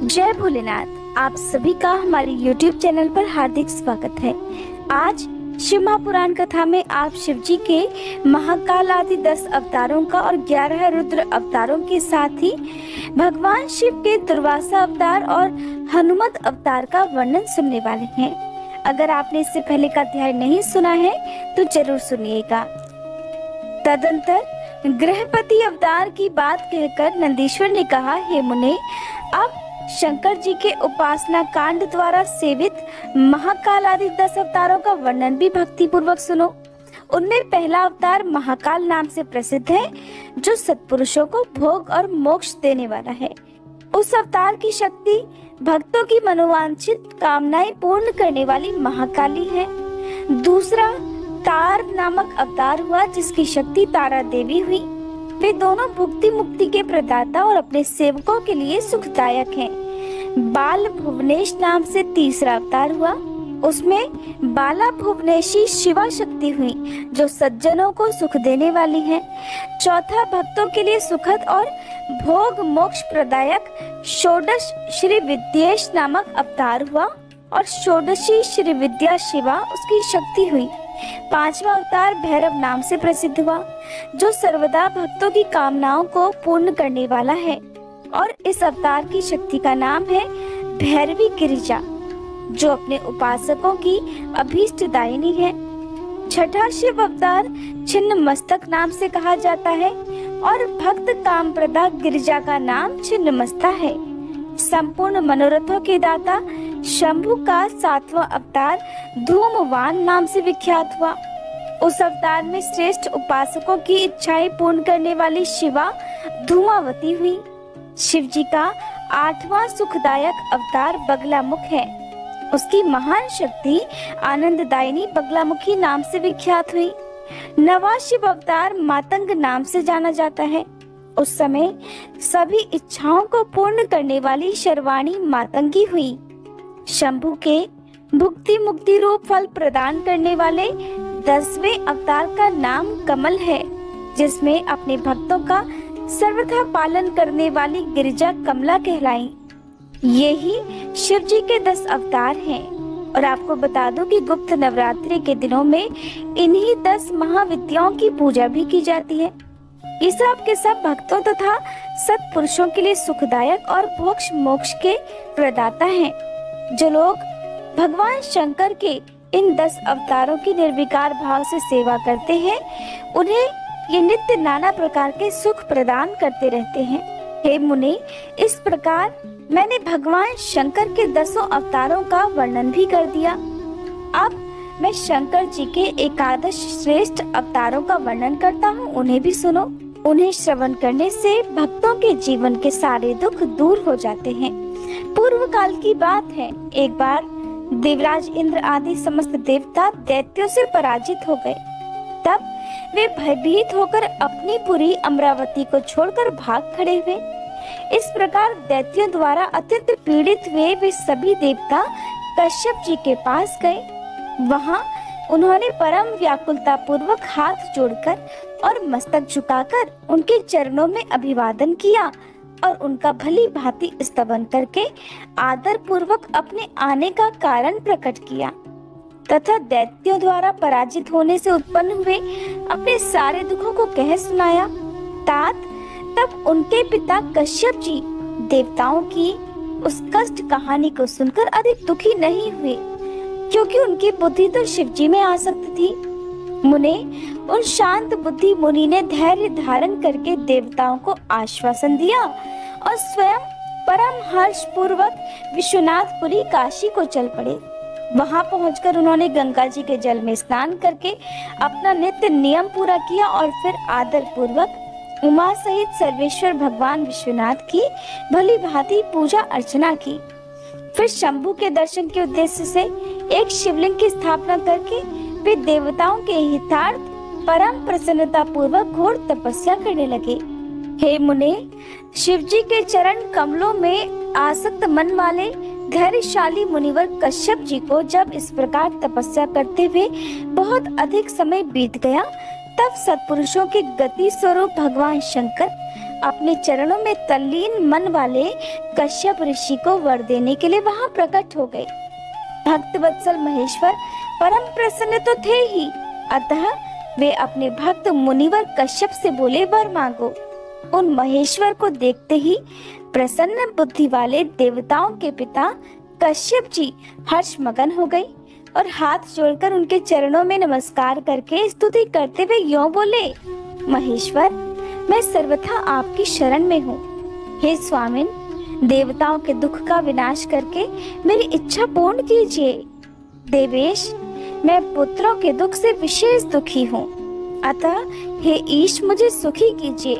जय भोलेनाथ। आप सभी का हमारे YouTube चैनल पर हार्दिक स्वागत है। आज शिव महापुराण कथा में आप शिव जी के महाकाल आदि 10 अवतारों का और 11 रुद्र अवतारों के साथ ही भगवान शिव के दुर्वासा अवतार और हनुमत अवतार का वर्णन सुनने वाले हैं। अगर आपने इससे पहले का अध्याय नहीं सुना है तो जरूर सुनिएगा। तदंतर गृहपति अवतार की बात कहकर नंदीश्वर ने कहा, हे मुने, अब शंकर जी के उपासना कांड द्वारा सेवित महाकाल आदि 10 अवतारों का वर्णन भी भक्ति पूर्वक सुनो। उनमें पहला अवतार महाकाल नाम से प्रसिद्ध है, जो सत्पुरुषों को भोग और मोक्ष देने वाला है। उस अवतार की शक्ति भक्तों की मनोवांछित कामनाएं पूर्ण करने वाली महाकाली है। दूसरा तार नामक अवतार हुआ, जिसकी शक्ति तारा देवी हुई। वे दोनों भुक्ति मुक्ति के प्रदाता और अपने सेवकों के लिए सुखदायक हैं। बाल भुवनेश नाम से तीसरा अवतार हुआ। उसमें बाला भुवनेशी शिवा शक्ति हुई, जो सज्जनों को सुख देने वाली है। चौथा भक्तों के लिए सुखद और भोग मोक्ष प्रदायक षोडश श्री विद्येश नामक अवतार हुआ और षोडशी श्री विद्या शिवा उसकी शक्ति हुई। पांचवा अवतार भैरव नाम से प्रसिद्ध हुआ, जो सर्वदा भक्तों की कामनाओं को पूर्ण करने वाला है और इस अवतार की शक्ति का नाम है भैरवी गिरिजा, जो अपने उपासकों की अभीष्ट दायिनी है। छठा शिव अवतार छिन्न मस्तक नाम से कहा जाता है और भक्त कामप्रदा गिरिजा का नाम छिन्न मस्ता है। संपूर्ण मनोरथों के दाता शंभु का सातवां अवतार धूमवान नाम से विख्यात हुआ। उस अवतार में श्रेष्ठ उपासकों की इच्छाएं पूर्ण करने वाली शिवा धूमावती हुई। शिव जी का आठवां सुखदायक अवतार बगलामुख है। उसकी महान शक्ति आनंददायिनी बगलामुखी नाम से विख्यात हुई। नवा शिव अवतार मातंग नाम से जाना जाता है। उस समय सभी इच्छाओं को पूर्ण करने वाली शर्वाणी मातंगी हुई। शंभु के भुक्ति मुक्ति रूप फल प्रदान करने वाले 10वें अवतार का नाम कमल है, जिसमें अपने भक्तों का सर्वथा पालन करने वाली गिरिजा कमला कहलाई। ये ही शिव जी के 10 अवतार हैं। और आपको बता दूं कि गुप्त नवरात्रि के दिनों में इन्हीं 10 महाविद्याओं की पूजा भी की जाती है। ये सब के सब भक्तों तथा सत्पुरुषों के लिए सुखदायक और मोक्ष मोक्ष के प्रदाता हैं। जो लोग भगवान शंकर के इन 10 अवतारों की निर्विकार भाव से सेवा करते हैं, उन्हें ये नित्य नाना प्रकार के सुख प्रदान करते रहते हैं। हे मुने, इस प्रकार मैंने भगवान शंकर के 10 अवतारों का वर्णन भी कर दिया। अब मैं शंकर जी के एकादश श्रेष्ठ अवतारों का वर्णन करता हूँ, उन्हें भी सुनो। उन्हें श्रवण करने से भक्तों के जीवन के सारे दुख दूर हो जाते हैं। पूर्व काल की बात है, एक बार देवराज इंद्र आदि समस्त देवता दैत्यों से पराजित हो गए। तब वे भयभीत होकर अपनी पुरी अमरावती को छोड़कर भाग खड़े हुए। इस प्रकार दैत्यों द्वारा अत्यंत पीड़ित हुए वे सभी देवता कश्यप जी के पास गए। वहां उन्होंने परम व्याकुलता पूर्वक हाथ जोड़कर और मस्तक झुकाकर उनके चरणों में अभिवादन किया और उनका भली भांति स्तवन करके आदर पूर्वक अपने आने का कारण प्रकट किया तथा दैत्यों द्वारा पराजित होने से उत्पन्न हुए अपने सारे दुखों को कह सुनाया। तात तब उनके पिता कश्यप जी देवताओं की उस कष्ट कहानी को सुनकर अधिक दुखी नहीं हुए, क्योंकि उनकी बुद्धि तो शिव जी में आसक्त थी। मुने, उन शांत बुद्धि मुनि ने धैर्य धारण करके देवताओं को आश्वासन दिया और स्वयं परम हर्ष पूर्वक विश्वनाथपुरी काशी को चल पड़े। वहां पहुंचकर उन्होंने गंगा जी के जल में स्नान करके अपना नित्य नियम पूरा किया और फिर आदर पूर्वक उमा सहित सर्वेश्वर भगवान विश्वनाथ की भली भांति पूजा अर्चना की। फिर शंभु के दर्शन के उद्देश्य से एक शिवलिंग की स्थापना करके वे देवताओं के हितार्थ परम प्रसन्नता पूर्वक घोर तपस्या करने लगे। हे मुने, शिव जी के चरण कमलों में आसक्त मन वाले धैर्यशाली मुनिवर कश्यप जी को जब इस प्रकार तपस्या करते हुए बहुत अधिक समय बीत गया, तब सत्पुरुषों के गति स्वरूप भगवान शंकर अपने चरणों में तल्लीन मन वाले कश्यप ऋषि को वर देने के लिए वहां प्रकट हो गए। भक्त वत्सल महेश्वर परम प्रसन्न तो थे ही, अतः वे अपने भक्त मुनिवर कश्यप से बोले, वर मांगो। उन महेश्वर को देखते ही प्रसन्न बुद्धि वाले देवताओं के पिता कश्यप जी हर्ष मगन हो गए और हाथ जोड़कर उनके चरणों में नमस्कार करके स्तुति करते हुए यों बोले, महेश्वर, मैं सर्वथा आपकी शरण में हूँ। हे स्वामिन, देवताओं के दुख का विनाश करके मेरी इच्छा पूर्ण कीजिए। देवेश, मैं पुत्रों के दुख से विशेष दुखी हूँ, अतः हे ईश मुझे सुखी कीजिए,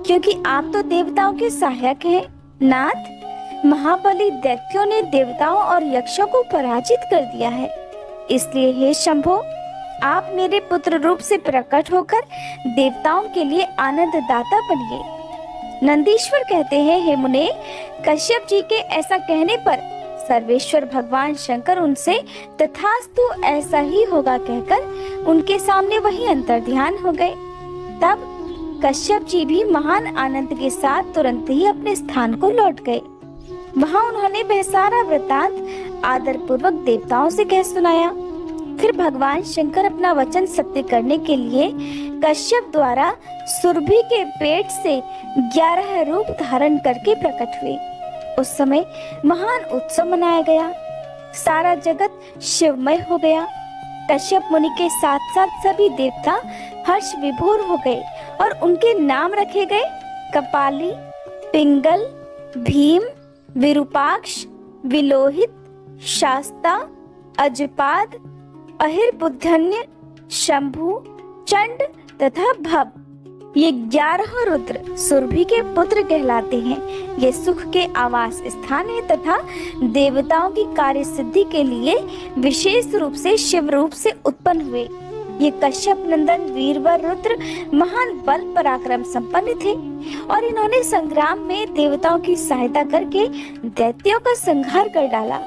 क्योंकि आप तो देवताओं के सहायक हैं। नाथ, महाबली दैत्यों ने देवताओं और यक्षों को पराजित कर दिया है, इसलिए हे शंभो, आप मेरे पुत्र रूप से प्रकट होकर देवताओं के लिए आनंद दाता बनिए। नंदीश्वर कहते हैं, हे मुने, कश्यप जी के ऐसा कहने पर सर्वेश्वर भगवान शंकर उनसे तथास्तु ऐसा ही होगा कहकर उनके सामने वही अंतर्ध्यान हो गए। तब कश्यप जी भी महान आनंद के साथ तुरंत ही अपने स्थान को लौट गए। वहां उन्होंने वह सारा वृतांत आदर पूर्वक देवताओं से कह सुनाया। फिर भगवान शंकर अपना वचन सत्य करने के लिए कश्यप द्वारा सुरभि के पेट से 11 रूप धारण करके प्रकट हुए। उस समय महान उत्सव मनाया गया, सारा जगत शिवमय हो गया। कश्यप मुनि के साथ साथ सभी देवता हर्ष विभोर हो गए और उनके नाम रखे गए कपाली, पिंगल, भीम, विरूपाक्ष, विलोहित, शास्ता, अजपाद, अहिर्बुद्धन्य, शंभु, चंड तथा भव। ये 11 रुद्र सुरभि के पुत्र कहलाते हैं। ये सुख के आवास स्थान है तथा देवताओं की कार्य सिद्धि के लिए विशेष रूप से शिव रूप से उत्पन्न हुए। ये कश्यप नंदन वीरवर रुद्र महान बल पराक्रम संपन्न थे और इन्होंने संग्राम में देवताओं की सहायता करके दैत्यों का संहार कर डाला।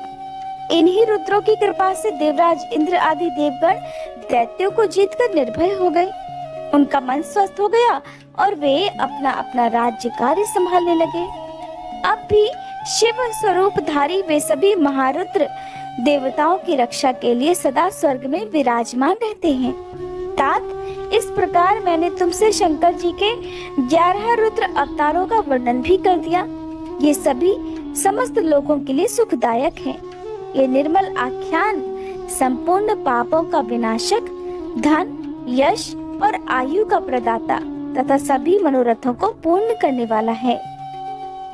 इन्हीं रुद्रों की कृपा से देवराज इंद्र आदि देवगण दैत्यों को जीतकर निर्भय हो गए। उनका मन स्वस्थ हो गया और वे अपना अपना राज्य कार्य संभालने लगे। अब भी शिव स्वरूप धारी वे सभी महारुद्र देवताओं की रक्षा के लिए सदा स्वर्ग में विराजमान रहते हैं। तात, इस प्रकार मैंने तुमसे शंकर जी के 11 रुद्र अवतारों का वर्णन भी कर दिया। ये सभी समस्त लोगों के लिए सुखदायक हैं। ये निर्मल आख्यान संपूर्ण पापों का विनाशक, धन, यश और आयु का प्रदाता तथा सभी मनोरथों को पूर्ण करने वाला है।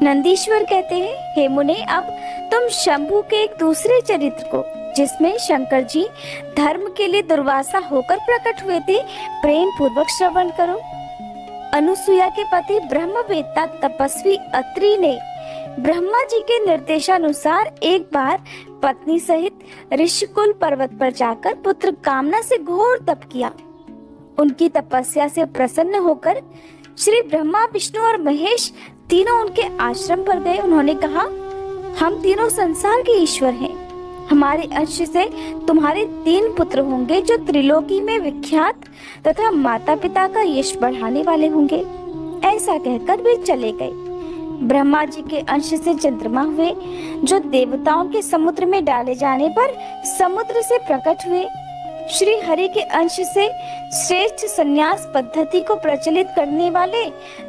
नंदीश्वर कहते हैं, हे मुने, अब तुम शंभु के एक दूसरे चरित्र को, जिसमें शंकर जी धर्म के लिए दुर्वासा होकर प्रकट हुए थे, प्रेम पूर्वक श्रवण करो। अनुसुया के पति ब्रह्मवेत्ता तपस्वी अत्रि ने ब्रह्मा जी के निर्देशानुसार एक बार पत्नी सहित ऋषिकुल पर्वत पर जाकर पुत्र कामना से घोर तप किया। उनकी तपस्या से प्रसन्न होकर श्री ब्रह्मा, विष्णु और महेश तीनों उनके आश्रम पर गए। उन्होंने कहा, हम तीनों संसार के ईश्वर हैं। हमारे अंश से तुम्हारे 3 पुत्र होंगे जो त्रिलोकी में विख्यात तथा माता पिता का यश बढ़ाने वाले होंगे। ऐसा कहकर वे चले गए। ब्रह्मा जी के अंश से चंद्रमा हुए, जो देवताओं के समुद्र में डाले जाने पर समुद्र से प्रकट हुए। श्री हरि के अंश से श्रेष्ठ संन्यास पद्धति को प्रचलित करने वाले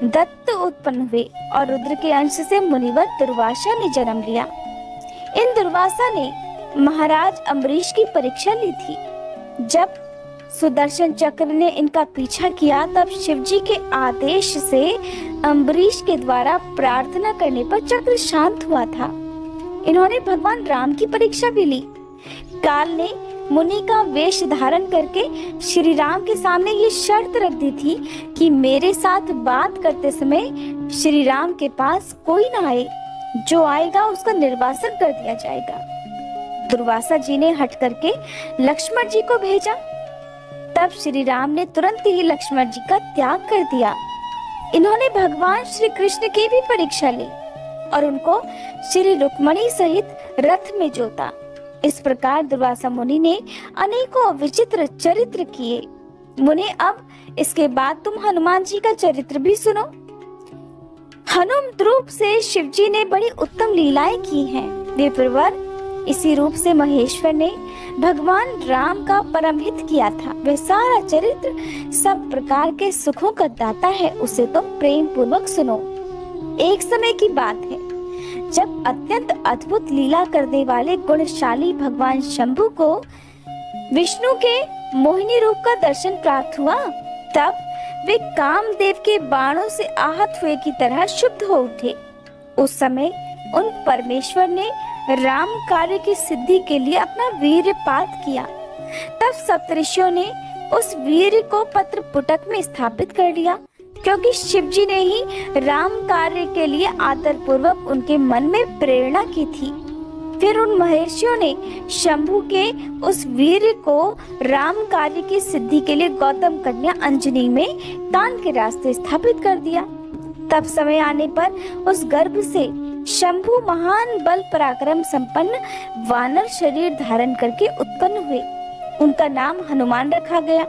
दत्त उत्पन्न हुए और रुद्र के अंश से मुनिवर दुर्वासा ने जन्म लिया। इन दुर्वासा ने महाराज अम्बरीश की परीक्षा ली थी। जब सुदर्शन चक्र ने इनका पीछा किया, तब शिव जी के आदेश से अम्बरीश के द्वारा प्रार्थना करने पर चक्र शांत हुआ था। इन्होंने भगवान राम की परीक्षा भी ली। काल ने मुनि का वेश धारण करके श्री राम के सामने ये शर्त रख दी थी कि मेरे साथ बात करते समय श्री राम के पास कोई ना आए, जो आएगा उसका निर्वासन कर दिया जाएगा। दुर्वासा जी ने हट करके लक्ष्मण जी को भेजा। तब श्री राम ने तुरंत ही लक्ष्मण जी का त्याग कर दिया। इन्होंने भगवान श्री कृष्ण की भी परीक्षा ली और उनको श्री रुक्मणी सहित रथ में जोता। इस प्रकार दुर्वासा मुनि ने अनेकों विचित्र चरित्र किए। मुने, अब इसके बाद तुम हनुमान जी का चरित्र भी सुनो। हनुमत रूप से शिवजी ने बड़ी उत्तम लीलाएं की हैं। विप्रवर, इसी रूप से महेश्वर ने भगवान राम का परम हित किया था। वह सारा चरित्र सब प्रकार के सुखों का दाता है, उसे तो प्रेम पूर्वक सुनो। एक समय की बात है, जब अत्यंत अद्भुत लीला करने वाले गुणशाली भगवान शंभु को विष्णु के मोहिनी रूप का दर्शन प्राप्त हुआ, तब वे कामदेव के बाणों से आहत हुए की तरह शुद्ध हो उठे। उस समय उन परमेश्वर ने राम कार्य की सिद्धि के लिए अपना वीर्यपात किया। तब सप्तऋषियों ने उस वीर्य को पत्र पुटक में स्थापित कर लिया, क्योंकि शिवजी ने ही राम कार्य के लिए आदर पूर्वक उनके मन में प्रेरणा की थी। फिर उन महर्षियों ने शंभु के उस वीर्य को राम कार्य की सिद्धि के लिए गौतम कन्या अंजनी में कान के रास्ते स्थापित कर दिया। तब समय आने पर उस गर्भ से शंभु महान बल पराक्रम संपन्न वानर शरीर धारण करके उत्पन्न हुए। उनका नाम हनुमान रखा गया।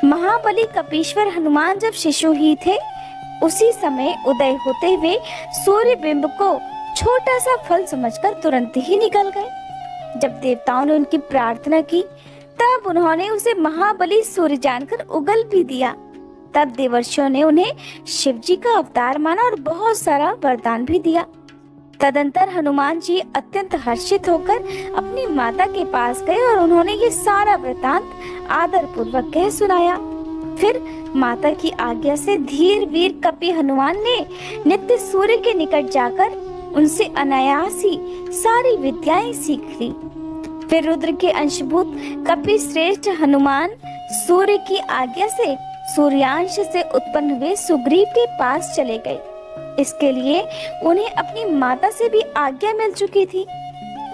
महाबली कपीश्वर हनुमान जब शिशु ही थे, उसी समय उदय होते हुए सूर्य बिंब को छोटा सा फल समझकर तुरंत ही निकल गए। जब देवताओं ने उनकी प्रार्थना की, तब उन्होंने उसे महाबली सूर्य जानकर उगल भी दिया। तब देवर्षियों ने उन्हें शिवजी का अवतार माना और बहुत सारा वरदान भी दिया। तदंतर हनुमान जी अत्यंत हर्षित होकर अपनी माता के पास गए और उन्होंने ये सारा वृतांत आदर पूर्वक कह सुनाया। फिर माता की आज्ञा से धीर वीर कपि हनुमान ने नित्य सूर्य के निकट जाकर उनसे अनायास ही सारी विद्याएं सीख ली। फिर रुद्र के अंशभूत कपि श्रेष्ठ हनुमान सूर्य की आज्ञा से सूर्यांश से उत्पन्न हुए सुग्रीव के पास चले गए। इसके लिए उन्हें अपनी माता से भी आज्ञा मिल चुकी थी।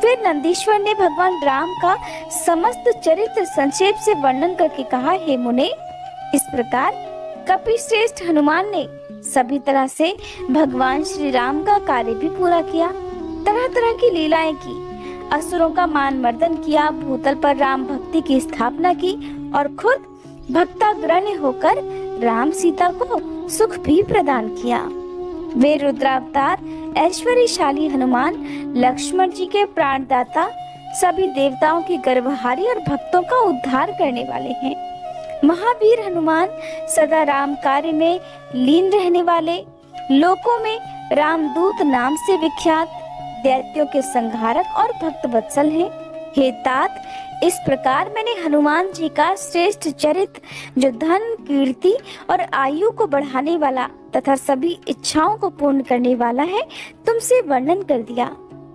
फिर नंदीश्वर ने भगवान राम का समस्त चरित्र संक्षेप से वर्णन करके कहा, हे मुने, इस प्रकार कपिश्रेष्ठ हनुमान ने सभी तरह से भगवान श्री राम का कार्य भी पूरा किया। तरह तरह की लीलाएं की, असुरों का मान मर्दन किया, भूतल पर राम भक्ति की स्थापना की और खुद भक्ताग्रण्य होकर राम सीता को सुख भी प्रदान किया। वे रुद्रावतार ऐश्वर्यशाली हनुमान लक्ष्मण जी के प्राणदाता, सभी देवताओं की गर्भहारी और भक्तों का उद्धार करने वाले हैं। महावीर हनुमान सदा राम कार्य में लीन रहने वाले, लोकों में रामदूत नाम से विख्यात, दैत्यों के संहारक और भक्त वत्सल हैं। हे तात, इस प्रकार मैंने हनुमान जी का श्रेष्ठ चरित्र, जो धन, कीर्ति और आयु को बढ़ाने वाला तथा सभी इच्छाओं को पूर्ण करने वाला है, तुमसे वर्णन कर दिया।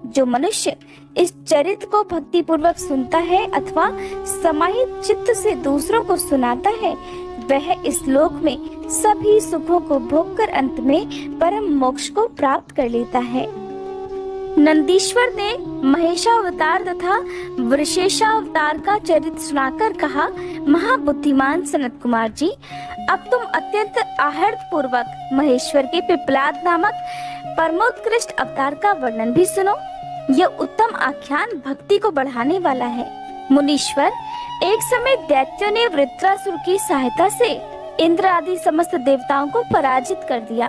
जो मनुष्य इस चरित्र को भक्ति पूर्वक सुनता है अथवा समाहित चित्त से दूसरों को सुनाता है, वह इस लोक में सभी सुखों को भोगकर अंत में परम मोक्ष को प्राप्त कर लेता है। नंदीश्वर ने महेशावतार तथा वृषेशावतार का चरित्र सुनाकर कहा, महाबुद्धिमान सनत कुमार जी, अब तुम अत्यंत आहर्त पूर्वक महेश्वर के पिपलाद नामक परमोत्कृष्ट अवतार का वर्णन भी सुनो। यह उत्तम आख्यान भक्ति को बढ़ाने वाला है। मुनीश्वर, एक समय दैत्यों ने वृत्रासुर की सहायता से इंद्र आदि समस्त देवताओं को पराजित कर दिया।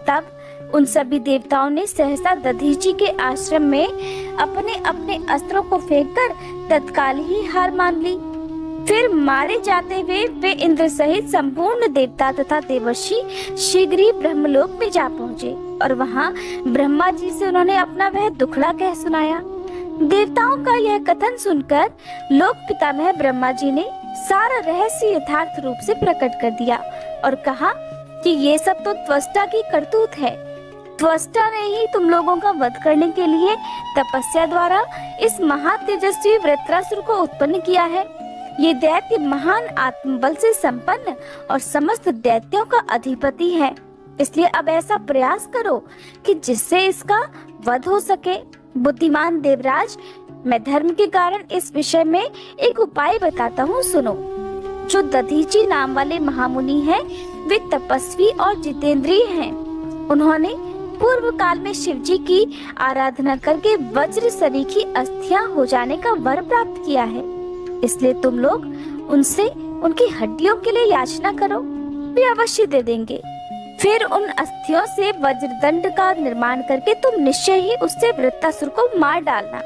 तब उन सभी देवताओं ने सहसा दधीची के आश्रम में अपने अपने अस्त्रों को फेंककर तत्काल ही हार मान ली। फिर मारे जाते हुए वे इंद्र सहित संपूर्ण देवता तथा देवर्षि शीघ्र ही ब्रह्मलोक में जा पहुँचे और वहाँ ब्रह्मा जी से उन्होंने अपना वह दुखड़ा कह सुनाया। देवताओं का यह कथन सुनकर लोक पितामह ब्रह्मा जी ने सारा रहस्य यथार्थ रूप से प्रकट कर दिया और कहा कि ये सब तो त्वष्टा की करतूत है। त्वष्टा ने ही तुम लोगों का वध करने के लिए तपस्या द्वारा इस महातेजस्वी वृत्रासुर को उत्पन्न किया है। ये दैत्य महान आत्मबल से संपन्न और समस्त दैत्यों का अधिपति है। इसलिए अब ऐसा प्रयास करो कि जिससे इसका वध हो सके। बुद्धिमान देवराज, मैं धर्म के कारण इस विषय में एक उपाय बताता हूँ, सुनो। जो दधीची नाम वाले महामुनि हैं, वे तपस्वी और जितेंद्रिय हैं। उन्होंने पूर्व काल में शिवजी की आराधना करके वज्र सरीखी अस्थियां हो जाने का वर प्राप्त किया है। इसलिए तुम लोग उनसे उनकी हड्डियों के लिए याचना करो, वे अवश्य दे देंगे। फिर उन अस्थियों से वज्रदंड का निर्माण करके तुम निश्चय ही उससे वृत्तासुर को मार डालना।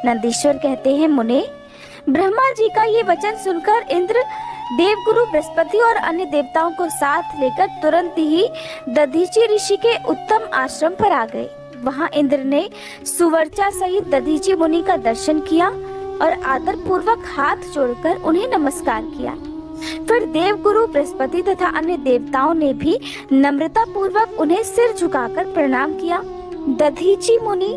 नंदीश्वर कहते हैं, मुने, ब्रह्मा जी का ये वचन सुनकर इंद्र, देवगुरु बृहस्पति और अन्य देवताओं को साथ लेकर तुरंत ही दधीची ऋषि के उत्तम आश्रम पर आ गए। वहां इंद्र ने सुवर्चा सहित दधीची मुनि का दर्शन किया और आदर पूर्वक हाथ जोड़कर उन्हें नमस्कार किया। फिर देवगुरु बृहस्पति तथा अन्य देवताओं ने भी नम्रता पूर्वक उन्हें सिर झुकाकर प्रणाम किया। दधीची मुनि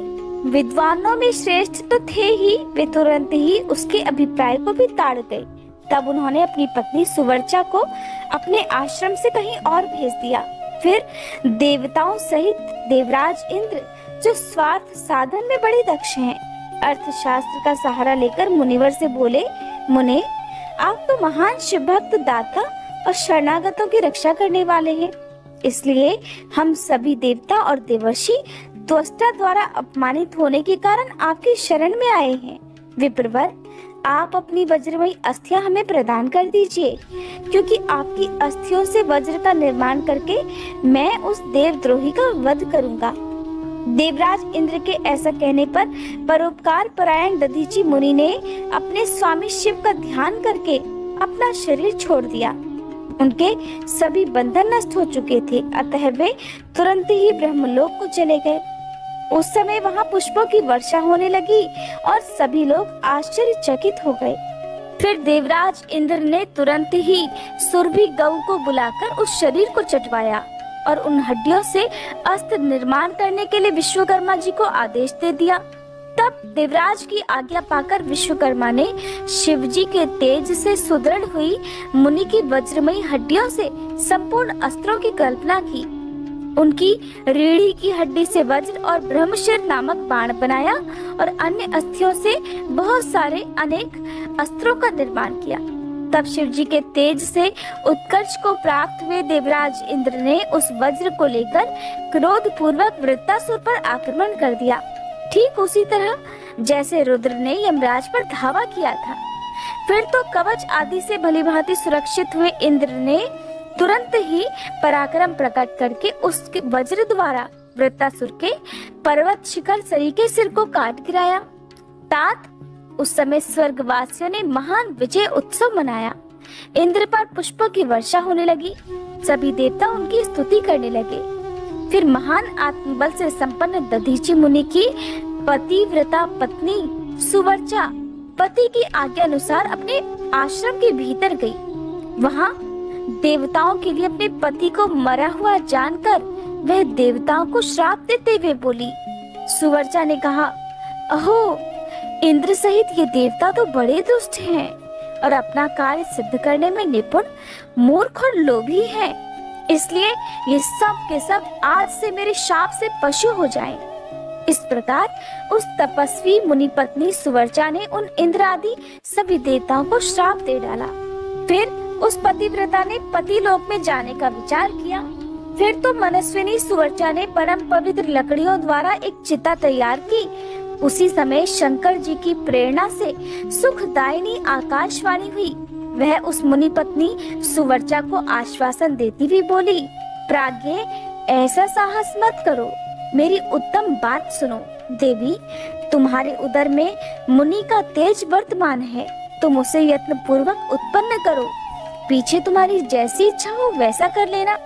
विद्वानों में श्रेष्ठ तो थे ही, वे तुरंत ही उसके अभिप्राय को भी ताड़ गए। तब उन्होंने अपनी पत्नी सुवर्चा को अपने आश्रम से कहीं और भेज दिया। फिर देवताओं सहित देवराज इंद्र, जो स्वार्थ साधन में बड़े दक्ष हैं, अर्थशास्त्र का सहारा लेकर मुनिवर से बोले, मुने, आप तो महान शिव भक्त, दाता और शरणागतों की रक्षा करने वाले हैं। इसलिए हम सभी देवता और देवर्षि त्वष्टा द्वारा अपमानित होने के कारण आपकी शरण में आए हैं। विप्रवर, आप अपनी वज्रमयी अस्थियां हमें प्रदान कर दीजिए, क्योंकि आपकी अस्थियों से वज्र का निर्माण करके मैं उस देवद्रोही का वध करूंगा। देवराज इंद्र के ऐसा कहने पर परोपकार परायण दधीची मुनि ने अपने स्वामी शिव का ध्यान करके अपना शरीर छोड़ दिया। उनके सभी बंधन नष्ट हो चुके थे, अतः वे तुरंत ही ब्रह्मलोक को चले गए। उस समय वहां पुष्पों की वर्षा होने लगी और सभी लोग आश्चर्यचकित हो गए। फिर देवराज इंद्र ने तुरंत ही सुरभि गौ को बुलाकर उस शरीर को चटवाया और उन हड्डियों से अस्त्र निर्माण करने के लिए विश्वकर्मा जी को आदेश दे दिया। तब देवराज की आज्ञा पाकर विश्वकर्मा ने शिव जी के तेज से सुदृढ़ हुई मुनि की वज्रमयी हड्डियों से संपूर्ण अस्त्रों की कल्पना की। उनकी रीढ़ी की हड्डी से वज्र और ब्रह्मशिर नामक बाण बनाया और अन्य अस्थियों से बहुत सारे अनेक अस्त्रों का निर्माण किया। तब शिव जी के तेज से उत्कर्ष को प्राप्त हुए देवराज इंद्र ने उस वज्र को लेकर क्रोध पूर्वक वृत्तासुर पर आक्रमण कर दिया, ठीक उसी तरह जैसे रुद्र ने यमराज पर धावा किया था। फिर तो कवच आदि से भलीभांति सुरक्षित हुए इंद्र ने तुरंत ही पराक्रम प्रकट करके उसके वज्र द्वारा वृत्तासुर के पर्वत शिखर सरी के सिर को काट गिराया। तात उस समय स्वर्गवासियों ने महान विजय उत्सव मनाया। इंद्र पर पुष्पों की वर्षा होने लगी, सभी देवता उनकी स्तुति करने लगे। फिर महान आत्मबल से संपन्न दधीची मुनि की पतिव्रता पत्नी सुवर्चा पति की आज्ञा अनुसार अपने आश्रम के भीतर गई। वहां देवताओं के लिए अपने पति को मरा हुआ जानकर वह देवताओं को श्राप देते हुए बोली। सुवर्चा ने कहा, अहो, इंद्र सहित ये देवता तो बड़े दुष्ट हैं और अपना कार्य सिद्ध करने में निपुण, मूर्ख और लोभी हैं। इसलिए ये सब के सब आज से मेरे शाप से पशु हो जाएं। इस प्रकार उस तपस्वी मुनि पत्नी सुवर्चा ने उन इंद्र आदि सभी देवताओं को श्राप दे डाला। फिर उस पतिव्रता ने पति लोक में जाने का विचार किया। फिर तो मनस्विनी सुवर्चा ने परम पवित्र लकड़ियों द्वारा एक चिता तैयार की। उसी समय शंकर जी की प्रेरणा से सुखदायिनी आकाशवाणी हुई। वह उस मुनि पत्नी सुवर्चा को आश्वासन देती हुई बोली, प्राज्ञे, ऐसा साहस मत करो, मेरी उत्तम बात सुनो। देवी, तुम्हारे उदर में मुनि का तेज वर्तमान है, तुम उसे यत्न पूर्वक उत्पन्न करो। पीछे तुम्हारी जैसी इच्छा हो वैसा कर लेना,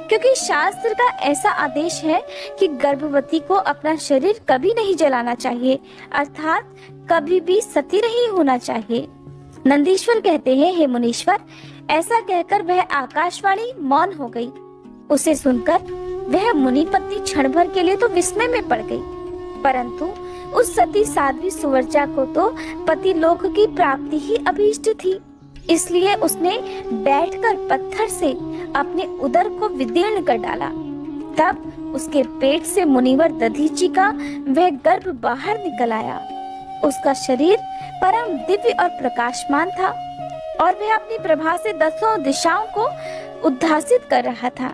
क्योंकि शास्त्र का ऐसा आदेश है कि गर्भवती को अपना शरीर कभी नहीं जलाना चाहिए, अर्थात कभी भी सती नहीं होना चाहिए। नंदीश्वर कहते हैं, हे मुनीश्वर, ऐसा कहकर वह आकाशवाणी मौन हो गई। उसे सुनकर वह मुनि पत्नी क्षण भर के लिए तो विस्मय में पड़ गई, परंतु उस सती साध्वी सुवर्चा को तो पति लोक की प्राप्ति ही अभीष्ट थी। इसलिए उसने बैठकर पत्थर से अपने उदर को विदीर्ण कर डाला। तब उसके पेट से मुनिवर दधीची का वह गर्भ बाहर निकल आया। उसका शरीर परम दिव्य और प्रकाशमान था और वह अपनी प्रभा से दसों दिशाओं को उद्भासित कर रहा था।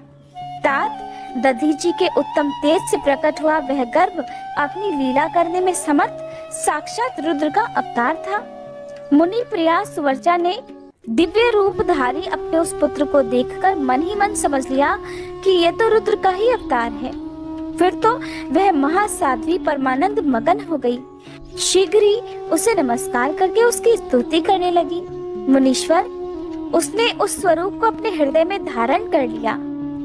तात दधीची के उत्तम तेज से प्रकट हुआ वह गर्भ अपनी लीला करने में समर्थ साक्षात रुद्र का अवतार था। मुनि प्रिया सुवर्चा ने दिव्य रूपधारी अपने उस पुत्र को देखकर मन ही मन समझ लिया कि यह तो रुद्र का ही अवतार है। फिर तो वह महासाध्वी परमानंद मगन हो गई। शीघ्र ही उसे नमस्कार करके उसकी स्तुति करने लगी। मुनीश्वर, उसने उस स्वरूप को अपने हृदय में धारण कर लिया।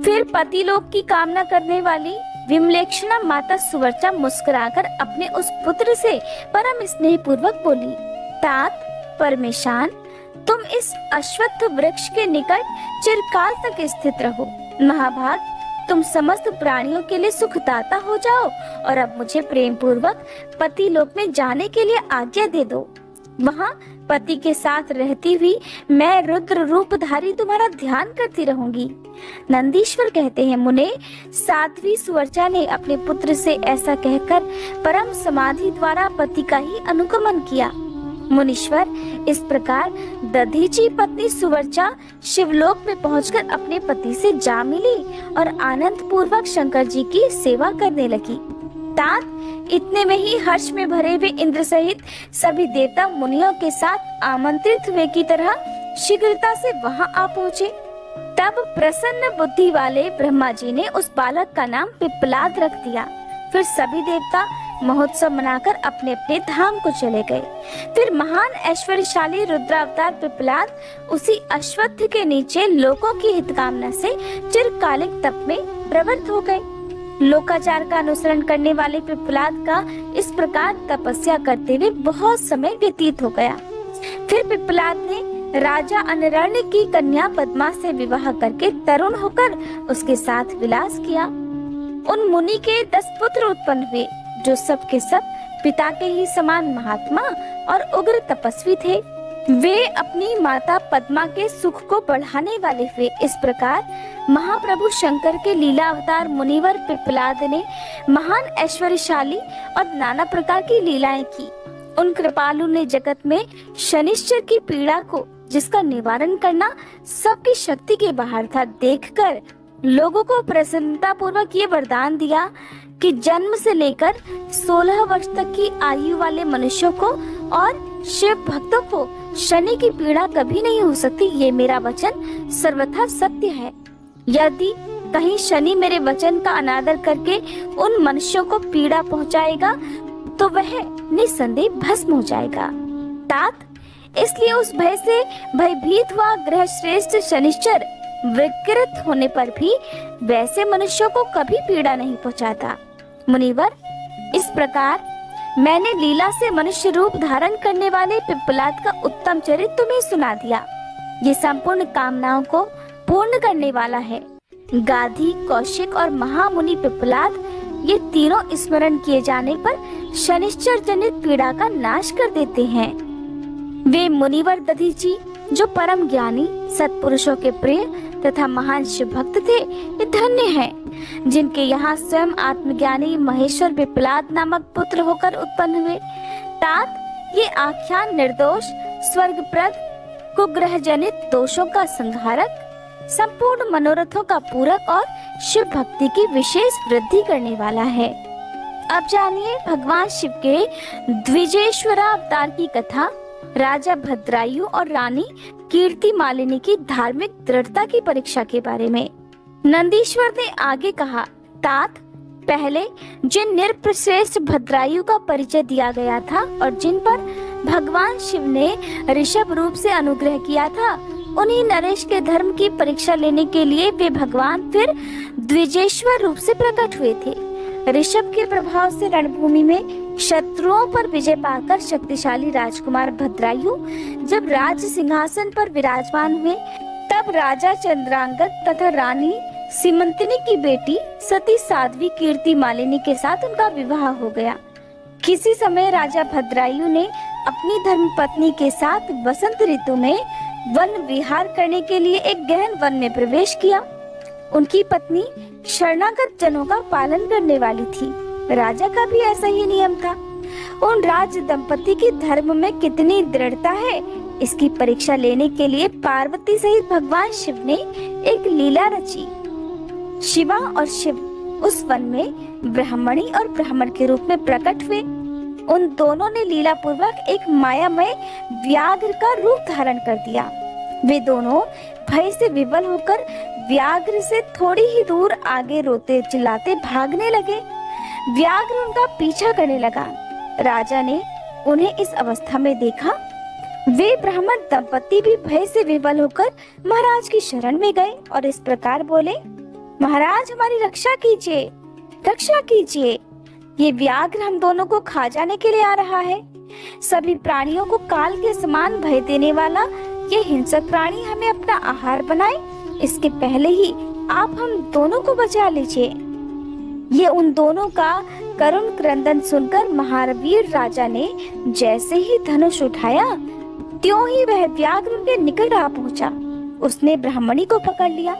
फिर पति लोक की कामना करने वाली विमलेक्षणा माता सुवर्चा मुस्कुराकर अपने उस पुत्र से परम स्नेह पूर्वक बोली, तात परमेशान, तुम इस अश्वत्थ वृक्ष के निकट चिरकाल तक स्थित रहो। महाभाग, तुम समस्त प्राणियों के लिए सुखदाता हो जाओ और अब मुझे प्रेम पूर्वक पति लोक में जाने के लिए आज्ञा दे दो। वहाँ पति के साथ रहती हुई मैं रुद्र रूपधारी तुम्हारा ध्यान करती रहूंगी। नंदीश्वर कहते हैं, मुने, साध्वी सुवर्चा ने अपने पुत्र से ऐसा कहकर परम समाधि द्वारा पति का ही अनुगमन किया। मुनीश्वर, इस प्रकार दधीची पत्नी सुवर्चा शिवलोक में पहुंचकर अपने पति से जा मिली और आनंद पूर्वक शंकर जी की सेवा करने लगी। तात, इतने में ही हर्ष में भरे हुए इंद्र सहित सभी देवता मुनियों के साथ आमंत्रित हुए की तरह शीघ्रता से वहां आ पहुँचे। तब प्रसन्न बुद्धि वाले ब्रह्मा जी ने उस बालक का नाम पिप्पलाद रख दिया। फिर सभी देवता महोत्सव मनाकर अपने अपने धाम को चले गए। फिर महान ऐश्वर्यशाली रुद्रावतार पिप्पलाद उसी अश्वत्थ के नीचे लोगों की हितकामना से चिरकालिक तप में प्रवृत्त हो गए। लोकाचार का अनुसरण करने वाले पिप्पलाद का इस प्रकार तपस्या करते हुए बहुत समय व्यतीत हो गया। फिर पिप्पलाद ने राजा अनरण्य की कन्या पद्मा से विवाह करके तरुण होकर उसके साथ विलास किया। उन मुनि के 10 पुत्र उत्पन्न हुए, जो सब के सब पिता के ही समान महात्मा और उग्र तपस्वी थे। वे अपनी माता पद्मा के सुख को बढ़ाने वाले हुए। इस प्रकार महाप्रभु शंकर के लीला अवतार मुनिवर पिप्पलाद ने महान ऐश्वर्यशाली और नाना प्रकार की लीलाएं की। उन कृपालु ने जगत में शनिश्चर की पीड़ा को, जिसका निवारण करना सबकी शक्ति के बाहर था, देखकर लोगों को प्रसन्नता पूर्वक ये वरदान दिया कि जन्म से लेकर 16 वर्ष तक की आयु वाले मनुष्यों को और शिव भक्तों को शनि की पीड़ा कभी नहीं हो सकती। ये मेरा वचन सर्वथा सत्य है। यदि कहीं शनि मेरे वचन का अनादर करके उन मनुष्यों को पीड़ा पहुंचाएगा तो वह निसंदेह भस्म हो जाएगा। तात, इसलिए उस भय से भयभीत हुआ ग्रह श्रेष्ठ शनिश्चर विकृत होने पर भी वैसे मनुष्यों को कभी पीड़ा नहीं पहुंचाता। मुनिवर, इस प्रकार मैंने लीला से मनुष्य रूप धारण करने वाले पिप्पलाद का उत्तम चरित्र तुम्हें सुना दिया। ये संपूर्ण कामनाओं को पूर्ण करने वाला है। गाधी, कौशिक और महामुनि पिप्पलाद, ये तीनों स्मरण किए जाने पर शनिश्चर जनित पीड़ा का नाश कर देते हैं। वे मुनिवर दधीची, जो परम ज्ञानी, सत्पुरुषों के प्रिय तथा महान शिव भक्त थे, ये धन्य हैं, जिनके यहाँ स्वयं आत्मज्ञानी महेश्वर पिप्पलाद नामक पुत्र होकर उत्पन्न हुए। तात, ये आख्यान निर्दोष, स्वर्गप्रद, कुग्रह जनित दोषों का संहारक, संपूर्ण मनोरथों का पूरक और शिव भक्ति की विशेष वृद्धि करने वाला है। अब जानिए भगवान शिव के द्विजेश्वरा अवतार की कथा, राजा भद्रायु और रानी कीर्ति मालिनी की धार्मिक दृढ़ता की परीक्षा के बारे में। नंदीश्वर ने आगे कहा, तात, पहले जिन निरप्रश्रेष्ठ भद्रायु का परिचय दिया गया था और जिन पर भगवान शिव ने ऋषभ रूप से अनुग्रह किया था, उन्हीं नरेश के धर्म की परीक्षा लेने के लिए वे भगवान फिर द्विजेश्वर रूप से प्रकट हुए थे। ऋषभ के प्रभाव से रणभूमि में शत्रुओं पर विजय पाकर शक्तिशाली राजकुमार भद्रायु जब राज सिंहासन पर विराजमान हुए, तब राजा चंद्रांगद तथा रानी सीमंतिनी की बेटी सती साध्वी कीर्ति मालिनी के साथ उनका विवाह हो गया। किसी समय राजा भद्रायु ने अपनी धर्मपत्नी के साथ वसंत ऋतु में वन विहार करने के लिए एक गहन वन में प्रवेश किया। उनकी पत्नी शरणागत जनों का पालन करने वाली थी। राजा का भी ऐसा ही नियम था। उन राज दंपति की धर्म में कितनी दृढ़ता है, इसकी परीक्षा लेने के लिए पार्वती सहित भगवान शिव ने एक लीला रची। शिवा और शिव उस वन में ब्राह्मणी और ब्राह्मण के रूप में प्रकट हुए। उन दोनों ने लीला पूर्वक एक मायामय व्याघ्र का रूप धारण कर दिया। वे दोनों भय से विवल होकर व्याघ्र से थोड़ी ही दूर आगे रोते चिल्लाते भागने लगे। व्याघ्र उनका पीछा करने लगा। राजा ने उन्हें इस अवस्था में देखा। वे ब्राह्मण दंपति भी भय से विवल होकर महाराज की शरण में गए और इस प्रकार बोले, महाराज हमारी रक्षा कीजिए, रक्षा कीजिए। ये व्याघ्र हम दोनों को खा जाने के लिए आ रहा है। सभी प्राणियों को काल के समान भय देने वाला ये हिंसक प्राणी हमें अपना आहार बनाए, इसके पहले ही आप हम दोनों को बचा लीजिए। ये उन दोनों का करुण क्रंदन सुनकर महावीर राजा ने जैसे ही धनुष उठाया, त्यों ही वह व्याघ्र उनके निकट आ पहुंचा। उसने ब्राह्मणी को पकड़ लिया।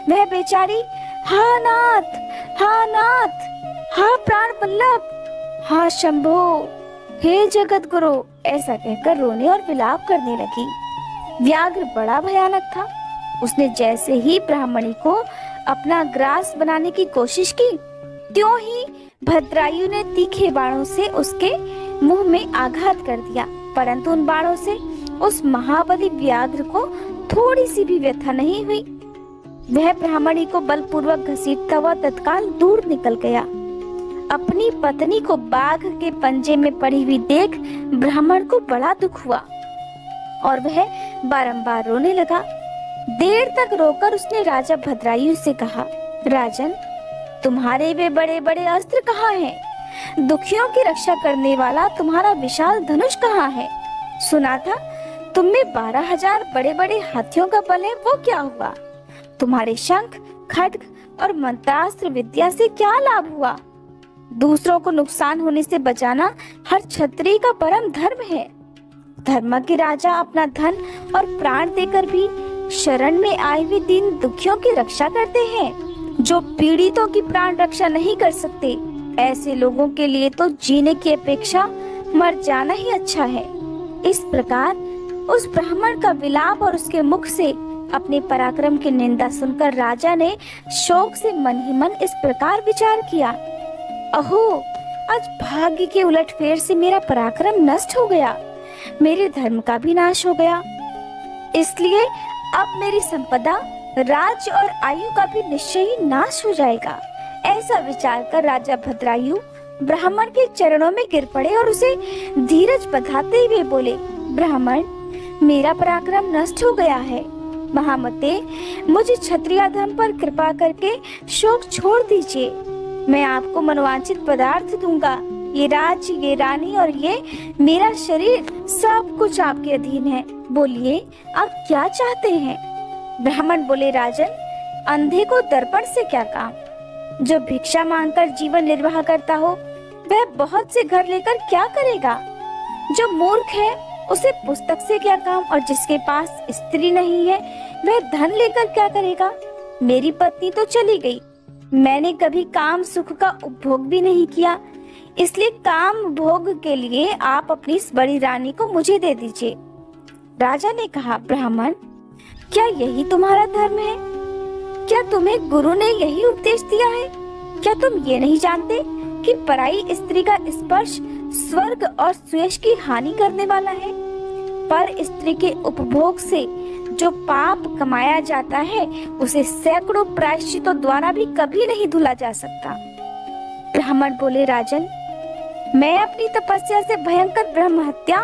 वह बेचारी हा नाथ, हा नाथ, हा प्राण वल्लभ, हा शंभो, हे जगत गुरु ऐसा कहकर रोने और विलाप करने लगी। व्याघ्र बड़ा भयानक था। उसने जैसे ही ब्राह्मणी को अपना ग्रास बनाने की कोशिश की, त्यों ही भद्रायु ने तीखे बाणों से उसके मुंह में आघात कर दिया, परंतु उन बाणों से उस महाबली व्याघ्र को थोड़ी सी भी व्यथा नहीं हुई। वह ब्राह्मणी को बलपूर्वक घसीटता हुआ तत्काल दूर निकल गया। अपनी पत्नी को बाघ के पंजे में पड़ी हुई देख ब्राह्मण को बड़ा दुख हुआ और वह बारंबार रोने लगा। देर तक रोकर उसने राजा भद्रायु से कहा, राजन, तुम्हारे वे बड़े बड़े अस्त्र कहाँ हैं? दुखियों की रक्षा करने वाला तुम्हारा विशाल धनुष कहाँ है? सुना था तुम में 12,000 बड़े बड़े हाथियों का बल है, वो क्या हुआ? तुम्हारे शंख, खड्ग और मंत्रास्त्र विद्या से क्या लाभ हुआ? दूसरों को नुकसान होने से बचाना हर क्षत्रिय का परम धर्म है। धर्म के राजा अपना धन और प्राण देकर भी शरण में आए हुए दीन दुखियों की रक्षा करते हैं। जो पीड़ितों की प्राण रक्षा नहीं कर सकते, ऐसे लोगों के लिए तो जीने की अपेक्षा मर जाना ही अच्छा है। इस प्रकार उस ब्राह्मण का विलाप और उसके मुख से अपने पराक्रम की निंदा सुनकर राजा ने शोक से मन ही मन इस प्रकार विचार किया, अहो, आज भाग्य के उलटफेर से मेरा पराक्रम नष्ट हो गया, मेरे धर्म का भी नाश हो गया। इसलिए अब मेरी संपदा, राज्य और आयु का भी निश्चय ही नाश हो जाएगा। ऐसा विचार कर राजा भद्रायु ब्राह्मण के चरणों में गिर पड़े और उसे धीरज बंधाते हुए बोले, ब्राह्मण, मेरा पराक्रम नष्ट हो गया है। महामते, मुझे क्षत्रिय धर्म पर कृपा करके शोक छोड़ दीजिए। मैं आपको मनोवांछित पदार्थ दूंगा। ये राज्य, ये रानी और ये मेरा शरीर सब कुछ आपके अधीन है। बोलिए, आप क्या चाहते हैं? ब्राह्मण बोले, राजन, अंधे को दर्पण से क्या काम? जो भिक्षा मांगकर जीवन निर्वाह करता हो, वह बहुत से घर लेकर क्या करेगा? जो मूर्ख है, उसे पुस्तक से क्या काम? और जिसके पास स्त्री नहीं है, वह धन लेकर क्या करेगा? मेरी पत्नी तो चली गई, मैंने कभी काम सुख का उपभोग भी नहीं किया, इसलिए काम भोग के लिए आप अपनी इस बड़ी रानी को मुझे दे दीजिए। राजा ने कहा, ब्राह्मण, क्या यही तुम्हारा धर्म है? क्या तुम्हें गुरु ने यही उपदेश दिया है? क्या तुम ये नहीं जानते कि पराई स्त्री का स्पर्श स्वर्ग और सुयश की हानि करने वाला है? पर स्त्री के उपभोग से जो पाप कमाया जाता है, उसे सैकड़ों प्रायश्चितों द्वारा भी कभी नहीं धुला जा सकता। ब्राह्मण बोले, राजन, मैं अपनी तपस्या से भयंकर ब्रह्म हत्या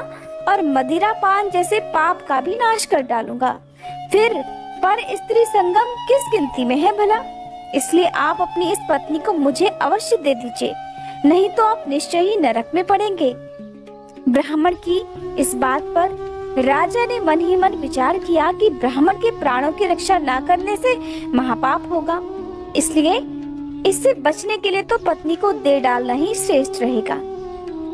और मदिरा पान जैसे पाप का भी नाश कर डालूंगा। फिर पर स्त्री संगम किस गिनती में है भला? इसलिए आप अपनी इस पत्नी को मुझे अवश्य दे दीजिए, नहीं तो आप निश्चय ही नरक में पड़ेंगे। ब्राह्मण की इस बात पर राजा ने मन ही मन विचार किया कि ब्राह्मण के प्राणों की रक्षा न करने से महापाप होगा, इसलिए इससे बचने के लिए तो पत्नी को दे डालना ही श्रेष्ठ रहेगा।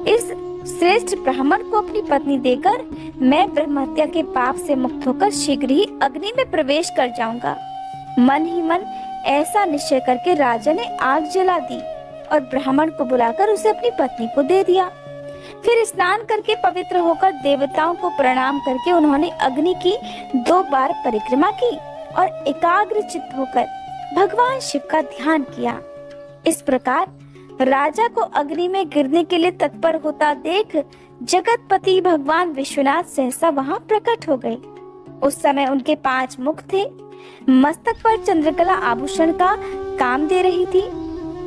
इस श्रेष्ठ ब्राह्मण को अपनी पत्नी देकर मैं ब्रह्महत्या के पाप से मुक्त होकर शीघ्र ही अग्नि में प्रवेश कर जाऊंगा। मन ही मन ऐसा निश्चय करके राजा ने आग जला दी और ब्राह्मण को बुलाकर उसे अपनी पत्नी को दे दिया। फिर स्नान करके पवित्र होकर देवताओं को प्रणाम करके उन्होंने अग्नि की 2 बार परिक्रमा की और एकाग्र चित्त होकर भगवान शिव का ध्यान किया। इस प्रकार राजा को अग्नि में गिरने के लिए तत्पर होता देख जगतपति भगवान विश्वनाथ सहसा वहां प्रकट हो गए। उस समय उनके 5 मुख थे। मस्तक पर चंद्रकला आभूषण का काम दे रही थी।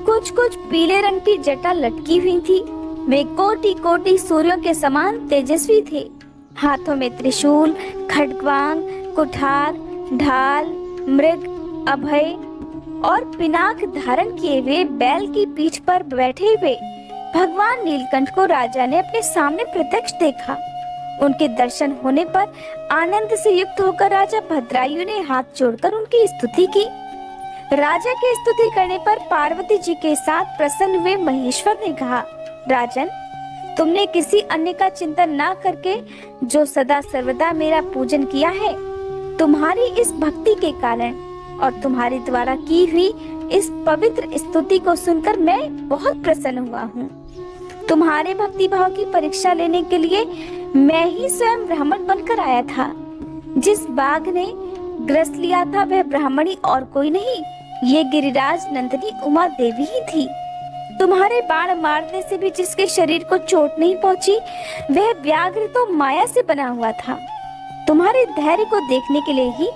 कुछ कुछ पीले रंग की जटा लटकी हुई थी। वे कोटि कोटि सूर्यों के समान तेजस्वी थे। हाथों में त्रिशूल, खड्गवांग, कुठार, ढाल, मृग, अभय और पिनाक धारण किए हुए बैल की पीठ पर बैठे हुए भगवान नीलकंठ को राजा ने अपने सामने प्रत्यक्ष देखा। उनके दर्शन होने पर आनंद से युक्त होकर राजा भद्रायु ने हाथ जोड़कर उनकी स्तुति की। राजा की स्तुति करने पर पार्वती जी के साथ प्रसन्न हुए महेश्वर ने कहा, राजन, तुमने किसी अन्य का चिंतन ना करके जो सदा सर्वदा मेरा पूजन किया है, तुम्हारी इस भक्ति के कारण और तुम्हारे द्वारा की हुई इस पवित्र स्तुति को सुनकर मैं बहुत प्रसन्न हुआ हूँ। तुम्हारे भक्ति भाव की परीक्षा लेने के लिए मैं ही स्वयं ब्राह्मण बनकर आया था। जिस बाघ ने ग्रस लिया था वह ब्राह्मणी और कोई नहीं, ये गिरिराज नंदिनी उमा देवी ही थी। तुम्हारे बाण मारने से भी जिसके शरीर को चोट नहीं पहुंची, वह व्याघ्र तो माया से बना हुआ था। तुम्हारे धैर्य को देखने के लिए ही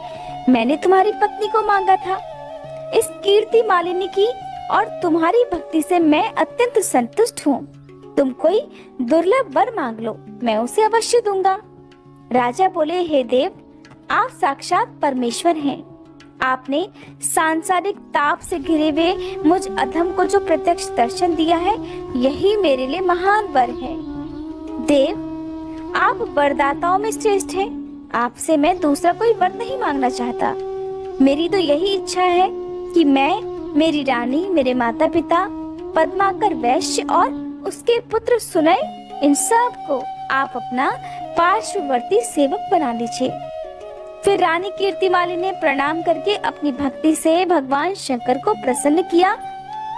मैंने तुम्हारी पत्नी को मांगा था। इस कीर्ति मालिनी की और तुम्हारी भक्ति से मैं अत्यंत संतुष्ट हूँ। तुम कोई दुर्लभ वर मांग लो, मैं उसे अवश्य दूंगा। राजा बोले, हे देव, आप साक्षात परमेश्वर हैं। आपने सांसारिक ताप से घिरे हुए मुझ अधम को जो प्रत्यक्ष दर्शन दिया है, यही मेरे लिए महान वर है। देव, आप वरदाताओं में श्रेष्ठ हैं। आपसे मैं दूसरा कोई वर नहीं मांगना चाहता। मेरी तो यही इच्छा है कि मैं, मेरी रानी, मेरे माता पिता, पद्माकर वैश्य और उसके पुत्र सुनय, इन सब को आप अपना पार्श्ववर्ती सेवक बना लीजिए। फिर रानी कीर्तिमाली ने प्रणाम करके अपनी भक्ति से भगवान शंकर को प्रसन्न किया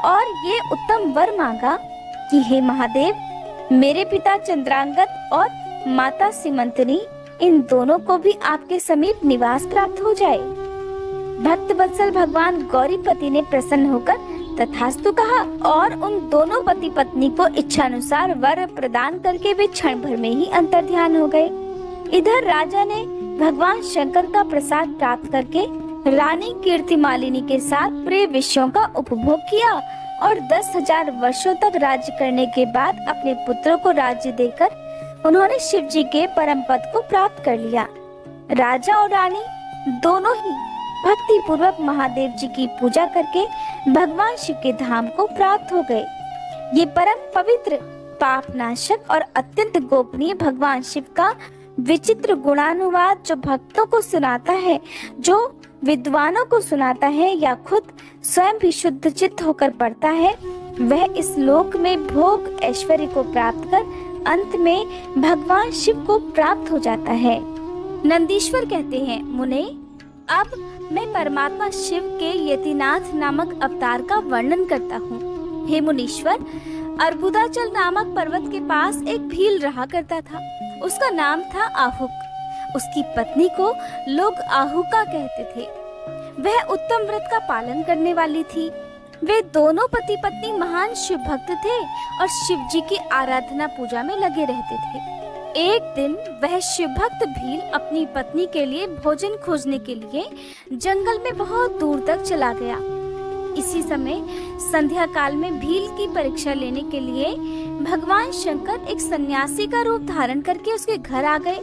और ये उत्तम वर मांगा कि हे महादेव, मेरे पिता चंद्रांगत और माता सीमंतनी, इन दोनों को भी आपके समीप निवास प्राप्त हो जाए। भक्त वत्सल भगवान गौरीपति ने प्रसन्न होकर तथास्तु कहा और उन दोनों पति पत्नी को इच्छानुसार वर प्रदान करके वे क्षण भर में ही अंतर्ध्यान हो गए। इधर राजा ने भगवान शंकर का प्रसाद प्राप्त करके रानी कीर्तिमालिनी के साथ प्रिय विषयों का उपभोग किया और 10,000 वर्षों तक राज्य करने के बाद अपने पुत्रों को राज्य देकर उन्होंने शिव जी के परम पद को प्राप्त कर लिया। राजा और रानी दोनों ही भक्ति पूर्वक महादेव जी की पूजा करके भगवान शिव के धाम को प्राप्त हो गए। ये परम पवित्र, पापनाशक और अत्यंत गोपनीय भगवान शिव का विचित्र गुणानुवाद जो भक्तों को सुनाता है, जो विद्वानों को सुनाता है या खुद स्वयं भी शुद्ध चित्त होकर पढ़ता है, वह इस लोक में भोग ऐश्वर्य को प्राप्त कर अंत में भगवान शिव को प्राप्त हो जाता है। नंदीश्वर कहते हैं, मुने, अब मैं परमात्मा शिव के यतिनाथ नामक अवतार का वर्णन करता हूँ। हे मुनीश्वर, अर्बुदाचल नामक पर्वत के पास एक भील रहा करता था। उसका नाम था आहुक। उसकी पत्नी को लोग आहुका कहते थे। वह उत्तम व्रत का पालन करने वाली थी। वे दोनों पति पत्नी महान शिव भक्त थे और शिव जी की आराधना पूजा में लगे रहते थे। एक दिन वह शिव भक्त भील अपनी पत्नी के लिए भोजन खोजने के लिए जंगल में बहुत दूर तक चला गया। इसी समय संध्या काल में भील की परीक्षा लेने के लिए भगवान शंकर एक सन्यासी का रूप धारण करके उसके घर आ गए।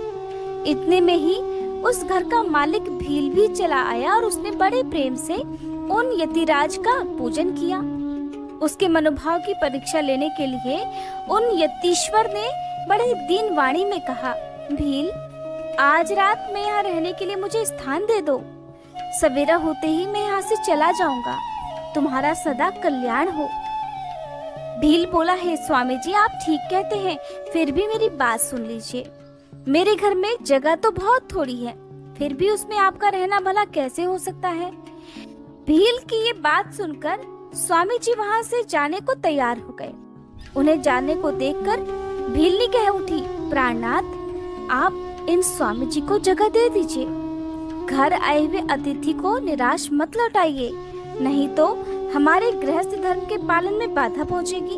इतने में ही उस घर का मालिक भील भी चला आया और उसने बड़े प्रेम से उन यतिराज का पूजन किया। उसके मनोभाव की परीक्षा लेने के लिए उन यतीश्वर ने बड़े दीन वाणी में कहा, भील, आज रात में यहाँ रहने के लिए मुझे स्थान दे दो। सवेरा होते ही मैं यहाँ से चला जाऊंगा। तुम्हारा सदा कल्याण हो। भील बोला, हे स्वामी जी, आप ठीक कहते हैं, फिर भी मेरी बात सुन लीजिए। मेरे घर में जगह तो बहुत थोड़ी है, फिर भी उसमें आपका रहना भला कैसे हो सकता है। भील की ये बात सुनकर स्वामी जी वहाँ से जाने को तैयार हो गए। उन्हें जाने को देखकर भीलनी कह उठी, प्राणनाथ, आप इन स्वामी जी को जगह दे दीजिए। घर आए हुए अतिथि को निराश मत लौटाइए, नहीं तो हमारे गृहस्थ धर्म के पालन में बाधा पहुंचेगी।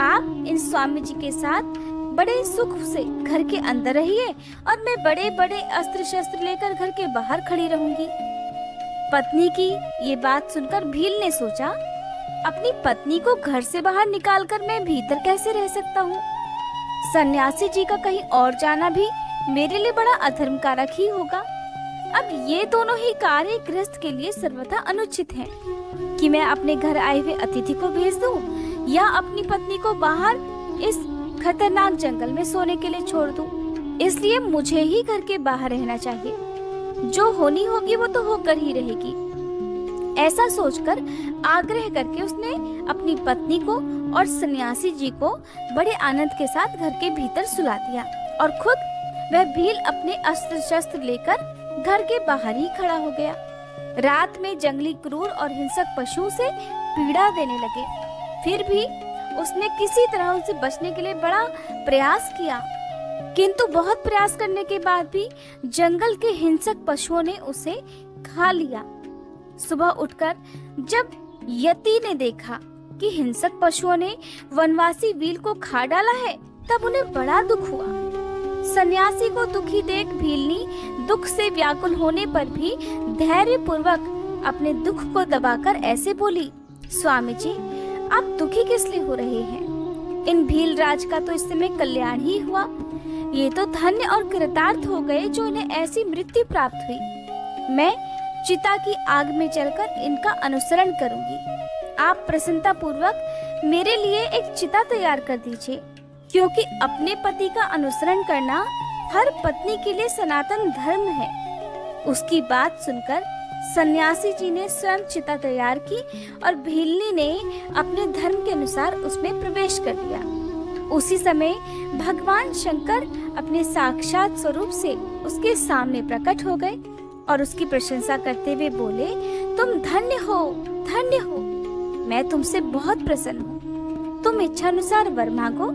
आप इन स्वामी जी के साथ बड़े सुख से घर के अंदर रहिए और मैं बड़े बड़े अस्त्र शस्त्र लेकर घर के बाहर खड़ी रहूंगी। पत्नी की ये बात सुनकर भील ने सोचा, अपनी पत्नी को घर से बाहर निकालकर मैं भीतर कैसे रह सकता हूँ। सन्यासी जी का कहीं और जाना भी मेरे लिए बड़ा अधर्म कारक ही होगा। अब ये दोनों ही कार्य गृहस्थ के लिए सर्वथा अनुचित हैं कि मैं अपने घर आए हुए अतिथि को भेज दूं या अपनी पत्नी को बाहर इस खतरनाक जंगल में सोने के लिए छोड़ दूं। इसलिए मुझे ही घर के बाहर रहना चाहिए। जो होनी होगी वो तो होकर ही रहेगी। ऐसा सोचकर आग्रह करके उसने अपनी पत्नी को और सन्यासी जी को बड़े आनंद के साथ घर के भीतर सुला दिया और खुद वह भील अपने अस्त्र शस्त्र लेकर घर के बाहर ही खड़ा हो गया। रात में जंगली क्रूर और हिंसक पशु से पीड़ा देने लगे, फिर भी उसने किसी तरह उनसे बचने के लिए बड़ा प्रयास किया, किंतु बहुत प्रयास करने के बाद भी जंगल के हिंसक पशुओं ने उसे खा लिया। सुबह उठकर जब यति ने देखा कि हिंसक पशुओं ने वनवासी भील को खा डाला है, तब उन्हें बड़ा दुख हुआ। सन्यासी को दुखी देख भीलनी दुख से व्याकुल होने पर भी धैर्य पूर्वक अपने दुख को दबाकर ऐसे बोली, स्वामी जी, आप दुखी किस लिए हो रहे हैं? इन भील राज का तो इस समय कल्याण ही हुआ। ये तो धन्य और कृतार्थ हो गए जो इन्हें ऐसी मृत्यु प्राप्त हुई। मैं चिता की आग में चलकर इनका अनुसरण करूंगी। आप प्रसन्नता पूर्वक मेरे लिए एक चिता तैयार कर दीजिए, क्योंकि अपने पति का अनुसरण करना हर पत्नी के लिए सनातन धर्म है। उसकी बात सुनकर सन्यासी जी ने स्वयं चिता तैयार की और भीलनी ने अपने धर्म के अनुसार उसमें प्रवेश कर दिया। उसी समय भगवान शंकर अपने साक्षात स्वरूप से उसके सामने प्रकट हो गए और उसकी प्रशंसा करते हुए बोले, तुम धन्य हो, धन्य हो। मैं तुमसे बहुत प्रसन्न हूँ। तुम इच्छा अनुसार वर मांगो,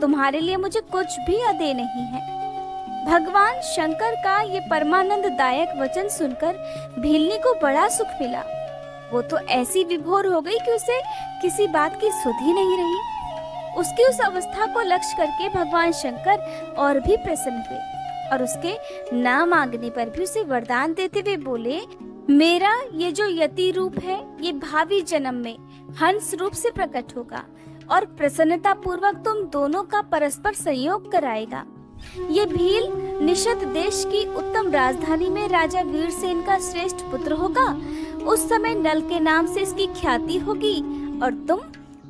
तुम्हारे लिए मुझे कुछ भी अदेय नहीं है। भगवान शंकर का ये परमानंद दायक वचन सुनकर भीलनी को बड़ा सुख मिला। वो तो ऐसी विभोर हो गई कि उसे किसी बात की सुध ही नहीं रही। उसकी उस अवस्था को लक्ष्य करके भगवान शंकर और भी प्रसन्न हुए और उसके ना मांगने पर भी उसे वरदान देते हुए बोले, मेरा ये जो यति रूप है ये भावी जन्म में हंस रूप से प्रकट होगा और प्रसन्नता पूर्वक तुम दोनों का परस्पर संयोग कराएगा। ये भील निषद देश की उत्तम राजधानी में राजा वीरसेन का श्रेष्ठ पुत्र होगा। उस समय नल के नाम से इसकी ख्याति होगी और तुम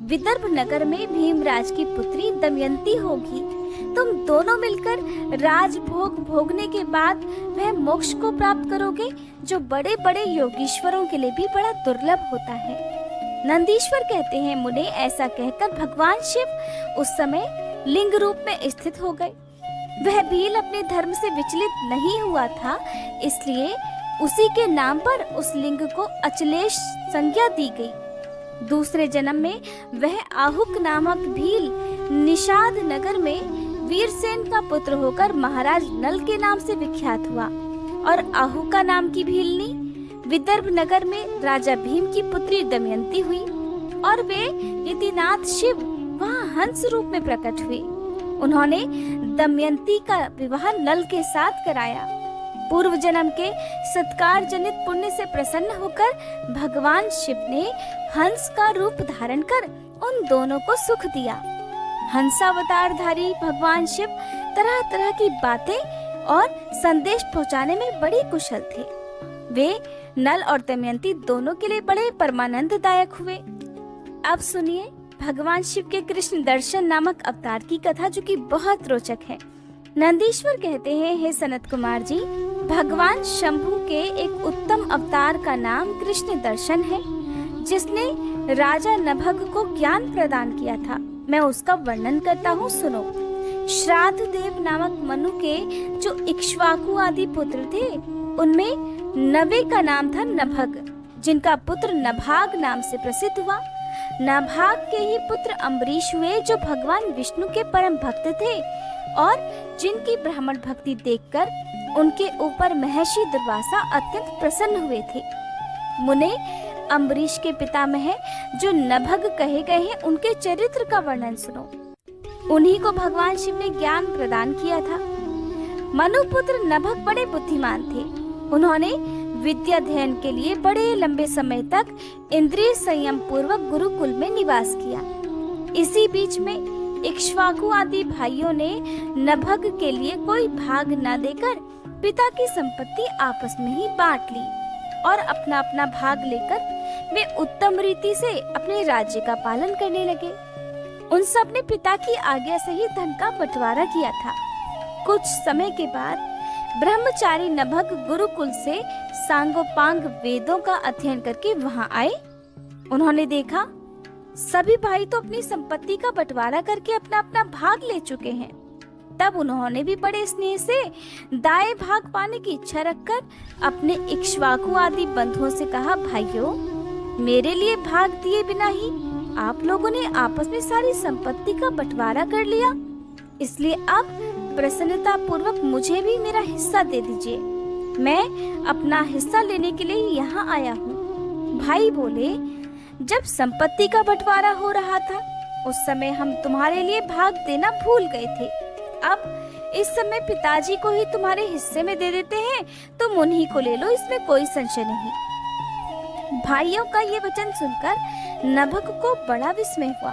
विदर्भ नगर में भीमराज की पुत्री दमयंती होगी। तुम दोनों मिलकर राजभोग भोगने के बाद वह मोक्ष को प्राप्त करोगे, जो बड़े बड़े योगीश्वरों के लिए भी बड़ा दुर्लभ होता है। नंदीश्वर कहते हैं, मुने, ऐसा कहकर भगवान शिव उस समय लिंग रूप में स्थित हो गए। वह भील अपने धर्म से विचलित नहीं हुआ था, इसलिए उसी के नाम पर उस लिंग को अचलेश संज्ञा दी गई। दूसरे जन्म में वह आहुक नामक भील निषाद नगर में वीरसेन का पुत्र होकर महाराज नल के नाम से विख्यात हुआ और आहुका नाम की भीलनी विदर्भ नगर में राजा भीम की पुत्री दमयंती हुई और वे यतिनाथ शिव वहाँ हंस रूप में प्रकट हुए। उन्होंने दमयंती का विवाह नल के साथ कराया। पूर्व जन्म के सत्कार जनित पुण्य से प्रसन्न होकर भगवान शिव ने हंस का रूप धारण कर उन दोनों को सुख दिया। हंसावतारधारी भगवान शिव तरह तरह की बातें और संदेश पहुंचाने में बड़े कुशल थे। वे नल और दमयंती दोनों के लिए बड़े परमानंददायक हुए। अब सुनिए भगवान शिव के कृष्ण दर्शन नामक अवतार की कथा, जो कि बहुत रोचक है। नंदीश्वर कहते हैं, हे सनत कुमार जी, भगवान शंभु के एक उत्तम अवतार का नाम कृष्ण दर्शन है, जिसने राजा नभग को ज्ञान प्रदान किया था। मैं उसका वर्णन करता हूँ, सुनो। श्राद्ध देव नामक मनु के जो इक्ष्वाकु आदि पुत्र थे, उनमें नवे का नाम था नभग, जिनका पुत्र नभाग नाम से प्रसिद्ध हुआ। नभाग के ही पुत्र अम्बरीश हुए, जो भगवान विष्णु के परम भक्त थे और जिनकी ब्राह्मण भक्ति देखकर उनके ऊपर महर्षि दुर्वासा अत्यंत प्रसन्न हुए थे। मुने, अम्बरीश के पितामह जो नभग कहे गए हैं, उनके चरित्र का वर्णन सुनो। उन्हीं को भगवान शिव ने ज्ञान प्रदान किया था। मनुपुत्र नभक बड़े बुद्धिमान थे। उन्होंने विद्या अध्ययन के लिए बड़े लंबे समय तक इंद्रिय संयम पूर्वक गुरुकुल में निवास किया। इसी बीच में इक्ष्वाकु आदि भाइयों ने नभग के लिए कोई भाग न देकर पिता की संपत्ति आपस में ही बांट ली और अपना अपना भाग लेकर वे उत्तम रीति से अपने राज्य का पालन करने लगे। उन सब ने पिता की आज्ञा से ही धन का बंटवारा किया था। कुछ समय के बाद ब्रह्मचारी नभग गुरुकुल से सांगोपांग वेदों का अध्ययन करके वहां आए। उन्होंने देखा सभी भाई तो अपनी संपत्ति का बंटवारा करके अपना अपना भाग ले चुके हैं। तब उन्होंने भी बड़े स्नेह से दाएं भाग पाने की इच्छा रखकर अपने इक्ष्वाकु आदि बंधुओं से कहा, भाइयों, मेरे लिए भाग दिए बिना ही आप लोगों ने आपस में सारी संपत्ति का बंटवारा कर लिया, इसलिए अब प्रसन्नता पूर्वक मुझे भी मेरा हिस्सा दे दीजिए। मैं अपना हिस्सा लेने के लिए यहाँ आया हूँ। भाई बोले, जब संपत्ति का बंटवारा हो रहा था उस समय हम तुम्हारे लिए भाग देना भूल गए थे। अब इस समय पिताजी को ही तुम्हारे हिस्से में दे देते हैं, तुम उन्हीं को ले लो, इसमें कोई संशय नहीं। भाइयों का ये वचन सुनकर नभक को बड़ा विस्मय हुआ।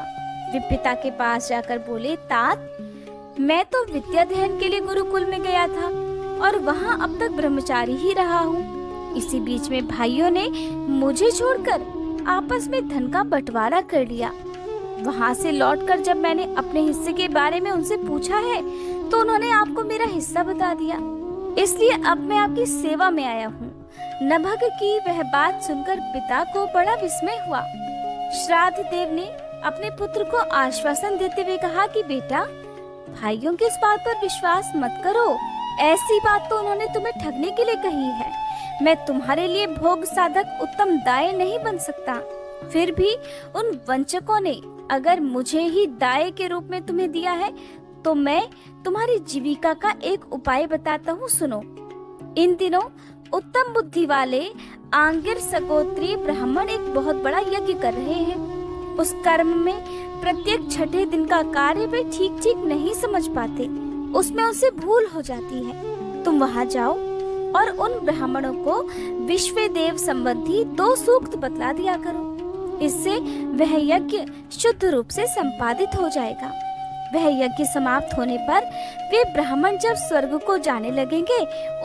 वे पिता के पास जाकर बोले, तात, मैं तो विद्याध्ययन के लिए गुरुकुल में गया था और वहाँ अब तक ब्रह्मचारी ही रहा हूँ। इसी बीच में भाइयों ने मुझे छोड़कर आपस में धन का बंटवारा कर लिया। वहाँ से लौटकर जब मैंने अपने हिस्से के बारे में उनसे पूछा है तो उन्होंने आपको मेरा हिस्सा बता दिया, इसलिए अब मैं आपकी सेवा में आया हूँ। नभग की वह बात सुनकर पिता को बड़ा विस्मय हुआ। श्राद्ध देव ने अपने पुत्र को आश्वासन देते हुए कहा कि बेटा, भाइयों की इस बात पर विश्वास मत करो, ऐसी बात तो उन्होंने तुम्हें ठगने के लिए कही है। मैं तुम्हारे लिए भोग साधक उत्तम दाय नहीं बन सकता। फिर भी उन वंचकों ने अगर मुझे ही दाय के रूप में तुम्हें दिया है तो मैं तुम्हारी जीविका का एक उपाय बताता हूँ, सुनो। इन दिनों उत्तम बुद्धि वाले आंगिर सगोत्री ब्राह्मण एक बहुत बड़ा यज्ञ कर रहे हैं। उस कर्म में प्रत्येक छठे दिन का कार्य वे ठीक ठीक नहीं समझ पाते, उसमें उसे भूल हो जाती है। तुम वहाँ जाओ और उन ब्राह्मणों को विश्वदेव संबंधी 2 सूक्त बतला दिया करो। इससे वह यज्ञ शुद्ध रूप से संपादित हो जाएगा। वह यज्ञ समाप्त होने पर वे ब्राह्मण जब स्वर्ग को जाने लगेंगे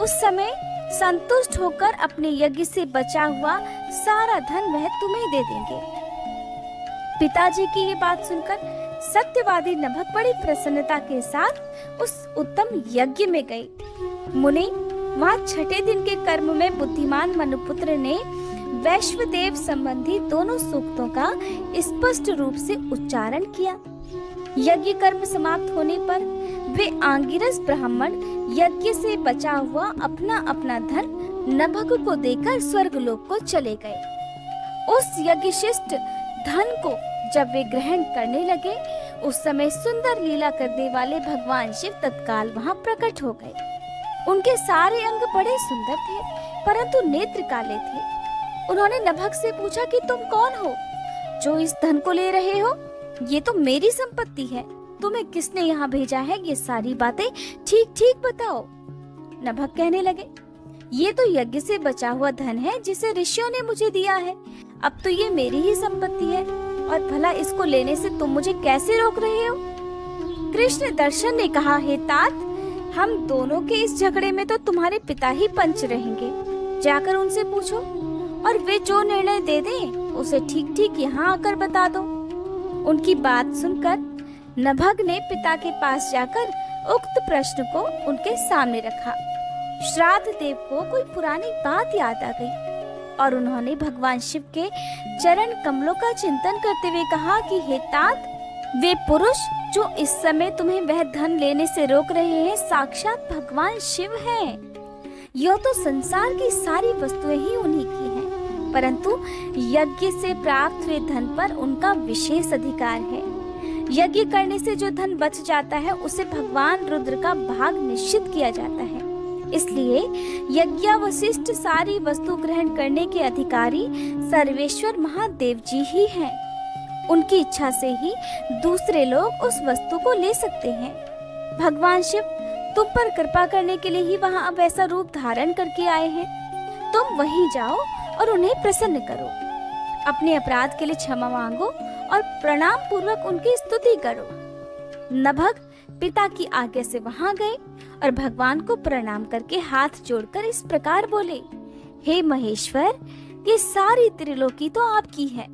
उस समय संतुष्ट होकर अपने यज्ञ से बचा हुआ सारा धन वह तुम्हें दे देंगे। पिताजी की ये बात सुनकर सत्यवादी नभक बड़ी प्रसन्नता के साथ उस उत्तम यज्ञ में गए। मुनि, वहाँ छठे दिन के कर्म में बुद्धिमान मनुपुत्र ने वैश्वदेव संबंधी दोनों सूक्तों का स्पष्ट रूप से उच्चारण किया। यज्ञ कर्म समाप्त होने पर वे आंगिरस ब्राह्मण यज्ञ से बचा हुआ अपना अपना धन नभग को देकर स्वर्गलोक को चले गए। उस यज्ञशिष्ट धन को जब वे ग्रहण करने लगे उस समय सुंदर लीला करने वाले भगवान शिव तत्काल वहाँ प्रकट हो गए। उनके सारे अंग बड़े सुंदर थे परंतु नेत्र काले थे। उन्होंने नभग से पूछा कि तुम कौन हो जो इस धन को ले रहे हो? ये तो मेरी संपत्ति है, तुम्हें किसने यहाँ भेजा है? ये सारी बातें ठीक ठीक बताओ। नभग कहने लगे, ये तो यज्ञ से बचा हुआ धन है जिसे ऋषियों ने मुझे दिया है। अब तो ये मेरी ही संपत्ति है और भला इसको लेने से तुम मुझे कैसे रोक रहे हो? कृष्ण दर्शन ने कहा, हे तात, हम दोनों के इस झगड़े में तो तुम्हारे पिता ही पंच रहेंगे। जाकर उनसे पूछो और वे जो निर्णय दे दें उसे ठीक ठीक यहाँ आकर बता दो। उनकी बात सुनकर नभग ने पिता के पास जाकर उक्त प्रश्न को उनके सामने रखा। श्राद्ध देव को कोई पुरानी बात याद आ गई और उन्होंने भगवान शिव के चरण कमलों का चिंतन करते हुए कहा कि हे तात, वे पुरुष जो इस समय तुम्हें वह धन लेने से रोक रहे हैं साक्षात भगवान शिव हैं। यह तो संसार की सारी वस्तुएं ही उन्हीं की हैं, परंतु यज्ञ से प्राप्त हुए धन पर उनका विशेष अधिकार है। यज्ञ करने से जो धन बच जाता है उसे भगवान रुद्र का भाग निश्चित किया जाता है। इसलिए यज्ञावशिष्ट सारी वस्तु ग्रहण करने के अधिकारी सर्वेश्वर महादेव जी ही हैं। उनकी इच्छा से ही दूसरे लोग उस वस्तु को ले सकते हैं। भगवान शिव तुम पर कृपा करने के लिए ही वहाँ अब ऐसा रूप धारण करके आए हैं। तुम वहीं जाओ और उन्हें प्रसन्न करो, अपने अपराध के लिए क्षमा मांगो और प्रणाम पूर्वक उनकी स्तुति करो। नभग पिता की आज्ञा से वहां गए और भगवान को प्रणाम करके हाथ जोड़कर इस प्रकार बोले, हे महेश्वर, ये सारी त्रिलोकी तो आपकी है,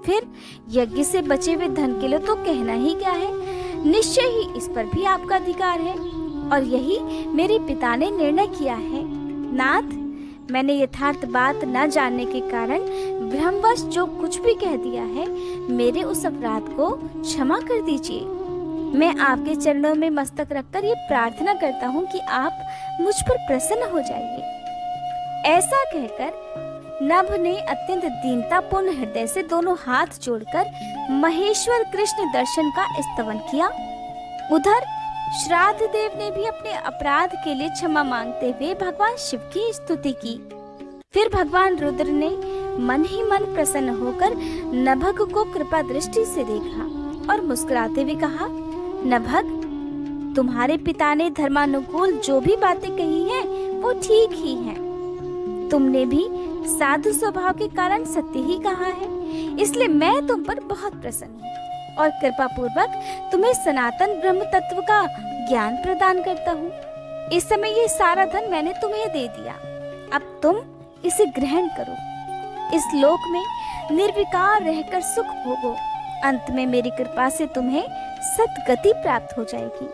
फिर यज्ञ से बचे हुए धन के लिए तो कहना ही क्या है, निश्चय ही इस पर भी आपका अधिकार है और यही मेरे पिता ने निर्णय किया है। नाथ, मैंने यथार्थ बात न जानने के कारण भ्रमवश जो कुछ भी कह दिया है, मेरे उस अपराध को क्षमा कर दीजिए। मैं आपके चरणों में मस्तक रखकर ये प्रार्थना करता हूँ कि आप मुझ पर प्रसन्न हो जाइए। ऐसा कहकर नभ ने अत्यंत दीनतापूर्ण हृदय से दोनों हाथ जोड़कर महेश्वर कृष्ण दर्शन का स्तवन किया। उधर श्राद्ध देव ने भी अपने अपराध के लिए क्षमा मांगते हुए भगवान शिव की स्तुति की। फिर भगवान रुद्र ने मन ही मन प्रसन्न होकर नभग को कृपा दृष्टि से देखा और मुस्कुराते हुए कहा, नभग, तुम्हारे पिता ने धर्मानुकूल जो भी बातें कही हैं, वो ठीक ही हैं। तुमने भी साधु स्वभाव के कारण सत्य ही कहा है, इसलिए मैं तुम पर बहुत प्रसन्न हूँ और कृपा पूर्वक तुम्हें सनातन ब्रह्म तत्व का ज्ञान प्रदान करता हूँ। इस समय ये सारा धन मैंने तुम्हें दे दिया, अब तुम इसे ग्रहण करो। इस लोक में निर्विकार रहकर सुख भोगो, अंत में मेरी कृपा से तुम्हें सद्गति प्राप्त हो जाएगी।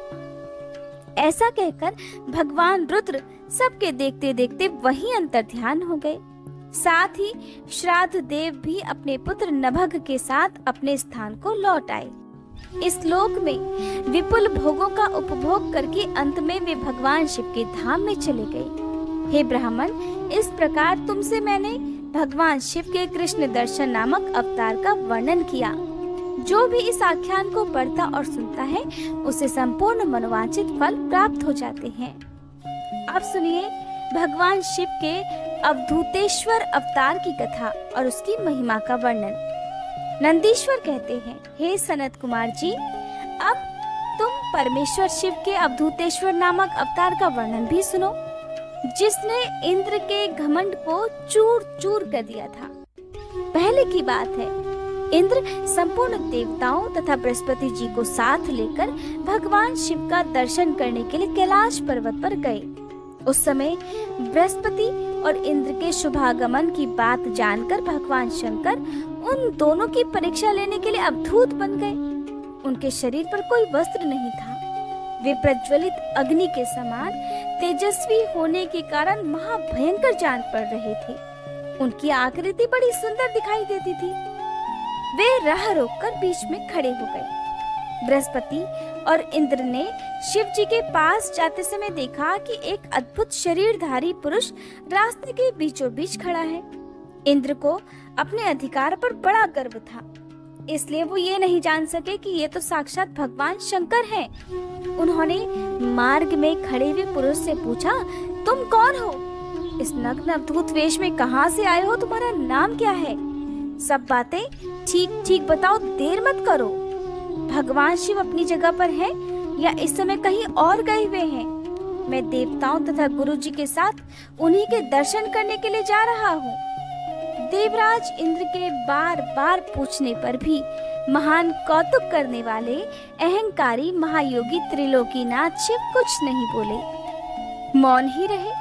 ऐसा कहकर भगवान रुद्र सबके देखते देखते वहीं अंतर्ध्यान हो गए। साथ ही श्राद्ध देव भी अपने पुत्र नभग के साथ अपने स्थान को लौट आए। इस लोक में विपुल भोगों का उपभोग करके अंत में वे भगवान शिव के धाम में चले गए। हे ब्राह्मण, इस प्रकार तुमसे मैंने भगवान शिव के कृष्ण दर्शन नामक अवतार का वर्णन किया। जो भी इस आख्यान को पढ़ता और सुनता है, उसे संपूर्ण मनोवांछित फल प्राप्त हो जाते हैं। अब सुनिए भगवान शिव के अवधूतेश्वर अवतार की कथा और उसकी महिमा का वर्णन। नंदीश्वर कहते हैं, हे सनत कुमार जी, अब तुम परमेश्वर शिव के अवधूतेश्वर नामक अवतार का वर्णन भी सुनो, जिसने इंद्र के घमंड को चूर चूर कर दिया था। पहले की बात है, इंद्र संपूर्ण देवताओं तथा बृहस्पति जी को साथ लेकर भगवान शिव का दर्शन करने के लिए कैलाश पर्वत पर गए। उस समय बृहस्पति और इंद्र के शुभागमन की बात जानकर भगवान शंकर उन दोनों की परीक्षा लेने के लिए अवधूत बन गए। उनके शरीर पर कोई वस्त्र नहीं था। वे प्रज्वलित अग्नि के समान तेजस्वी होने के कारण महाभयंकर जान पड़ रहे थे। उनकी आकृति बड़ी सुंदर दिखाई देती थी। वे राह रोककर बीच में खड़े हो गए। बृहस्पति और इंद्र ने शिव जी के पास जाते समय देखा कि एक अद्भुत शरीरधारी पुरुष रास्ते के बीचों बीच खड़ा है। इंद्र को अपने अधिकार पर बड़ा गर्व था, इसलिए वो ये नहीं जान सके कि ये तो साक्षात भगवान शंकर हैं। उन्होंने मार्ग में खड़े हुए पुरुष से पूछा, तुम कौन हो? इस नग्न अवधूत वेश में कहाँ से आए हो? तुम्हारा नाम क्या है? सब बातें ठीक ठीक बताओ, देर मत करो। भगवान शिव अपनी जगह पर हैं या इस समय कहीं और गए हुए हैं? मैं देवताओं तथा गुरु जी के साथ उन्हीं के दर्शन करने के लिए जा रहा हूँ। देवराज इंद्र के बार बार पूछने पर भी महान कौतुक करने वाले अहंकारी महायोगी त्रिलोकीनाथ शिव कुछ नहीं बोले, मौन ही रहे।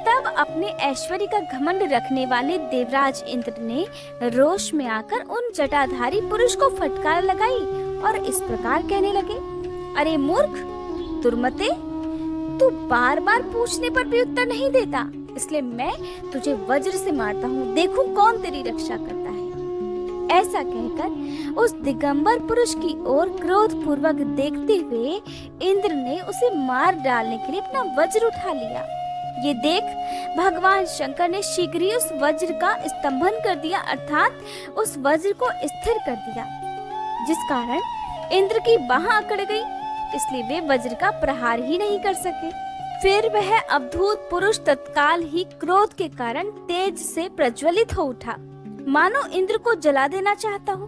तब अपने ऐश्वर्य का घमंड रखने वाले देवराज इंद्र ने रोष में आकर उन जटाधारी पुरुष को फटकार लगाई और इस प्रकार कहने लगे, अरे मूर्ख, दुर्मते, तू बार बार पूछने पर भी उत्तर नहीं देता, इसलिए मैं तुझे वज्र से मारता हूँ, देखूं कौन तेरी रक्षा करता है। ऐसा कहकर उस दिगंबर पुरुष की ओर क्रोध पूर्वक देखते हुए इंद्र ने उसे मार डालने के लिए अपना वज्र उठा लिया। ये देख भगवान शंकर ने शीघ्र ही उस वज्र का स्तंभन कर दिया, अर्थात उस वज्र को स्थिर कर दिया, जिस कारण इंद्र की बाह अकड़ गई, इसलिए वे वज्र का प्रहार ही नहीं कर सके। फिर वह अवधूत पुरुष तत्काल ही क्रोध के कारण तेज से प्रज्वलित हो उठा, मानो इंद्र को जला देना चाहता हो।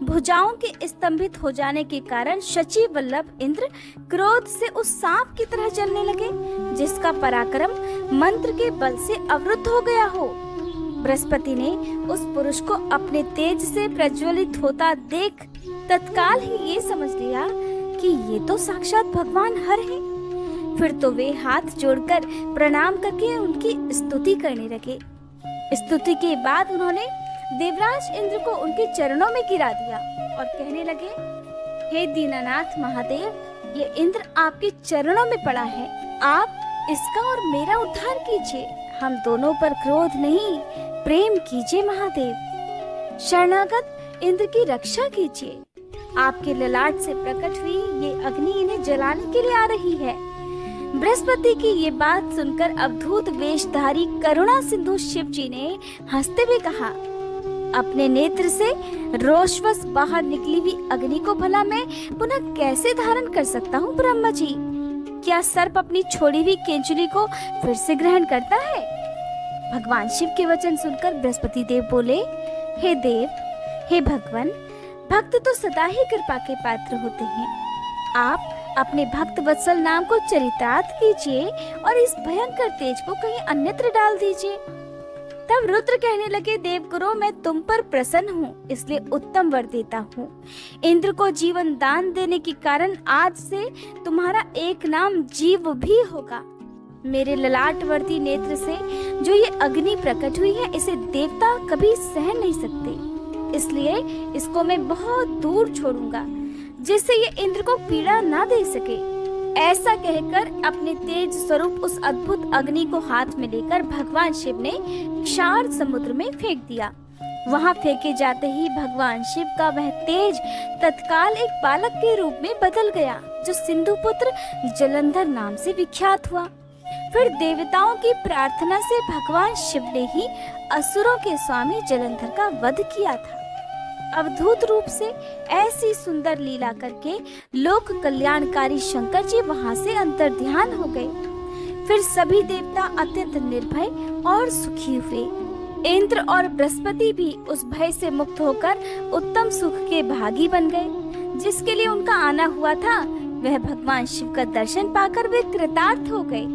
भुजाओं के स्तंभित हो जाने के कारण शची वल्लभ इंद्र क्रोध से उस सांप की तरह चलने लगे जिसका पराक्रम मंत्र के बल से अवरुद्ध हो गया हो। बृहस्पति ने उस पुरुष को अपने तेज से प्रज्वलित होता देख तत्काल ही ये समझ लिया कि ये तो साक्षात भगवान हर हैं। फिर तो वे हाथ जोड़कर प्रणाम करके उनकी स्तुति करने लगे। स्तुति के बाद उन्होंने देवराज इंद्र को उनके चरणों में गिरा दिया और कहने लगे, हे दीनानाथ महादेव, ये इंद्र आपके चरणों में पड़ा है, आप इसका और मेरा उद्धार कीजिए। हम दोनों पर क्रोध नहीं, प्रेम कीजिए महादेव। शरणागत इंद्र की रक्षा कीजिए। आपके ललाट से प्रकट हुई ये अग्नि इन्हें जलाने के लिए आ रही है। बृहस्पति की ये बात सुनकर अवधूत वेशधारी करुणा सिंधु शिव जी ने हंसते हुए कहा, अपने नेत्र से रोषवश बाहर निकली हुई अग्नि को भला मैं पुनः कैसे धारण कर सकता हूँ ब्रह्मा जी? क्या सर्प अपनी छोड़ी हुई केंचुली को फिर से ग्रहण करता है? भगवान शिव के वचन सुनकर बृहस्पति देव बोले, हे देव, हे भगवान, भक्त तो सदा ही कृपा के पात्र होते हैं। आप अपने भक्त वत्सल नाम को चरितार्थ कीजिए और इस भयंकर तेज को कहीं अन्यत्र डाल दीजिए। तब रुद्र कहने लगे, देवगुरु, मैं तुम पर प्रसन्न हूँ, इसलिए उत्तम वर देता हूँ। इंद्र को जीवन दान देने के कारण आज से तुम्हारा एक नाम जीव भी होगा। मेरे ललाटवर्ती नेत्र से जो ये अग्नि प्रकट हुई है, इसे देवता कभी सहन नहीं सकते, इसलिए इसको मैं बहुत दूर छोड़ूंगा जिससे ये इंद्र को पीड़ा ना दे सके। ऐसा कहकर अपने तेज स्वरूप उस अद्भुत अग्नि को हाथ में लेकर भगवान शिव ने क्षार समुद्र में फेंक दिया। वहां फेंके जाते ही भगवान शिव का वह तेज तत्काल एक बालक के रूप में बदल गया, जो सिंधुपुत्र जलंधर नाम से विख्यात हुआ। फिर देवताओं की प्रार्थना से भगवान शिव ने ही असुरों के स्वामी जलंधर का वध किया था। अवधूत रूप से ऐसी सुंदर लीला करके लोक कल्याणकारी शंकर जी वहां से अंतर्ध्यान हो गए। फिर सभी देवता अत्यंत निर्भय और सुखी हुए। इंद्र और बृहस्पति भी उस भय से मुक्त होकर उत्तम सुख के भागी बन गए। जिसके लिए उनका आना हुआ था, वह भगवान शिव का दर्शन पाकर वे कृतार्थ हो गए।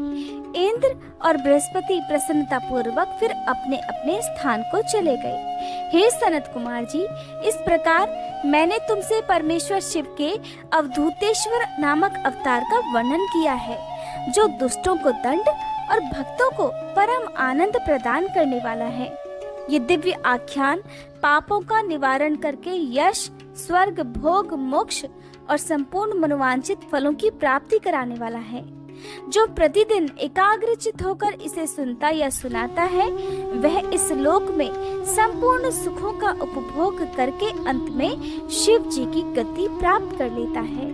इंद्र और बृहस्पति प्रसन्नता पूर्वक फिर अपने अपने स्थान को चले गए। हे सनत कुमार जी, इस प्रकार मैंने तुमसे परमेश्वर शिव के अवधूतेश्वर नामक अवतार का वर्णन किया है, जो दुष्टों को दंड और भक्तों को परम आनंद प्रदान करने वाला है। ये दिव्य आख्यान पापों का निवारण करके यश, स्वर्ग, भोग, मोक्ष और संपूर्ण मनोवांछित फलों की प्राप्ति कराने वाला है। जो प्रतिदिन एकाग्रचित होकर इसे सुनता या सुनाता है, वह इस लोक में संपूर्ण सुखों का उपभोग करके अंत में शिव जी की गति प्राप्त कर लेता है।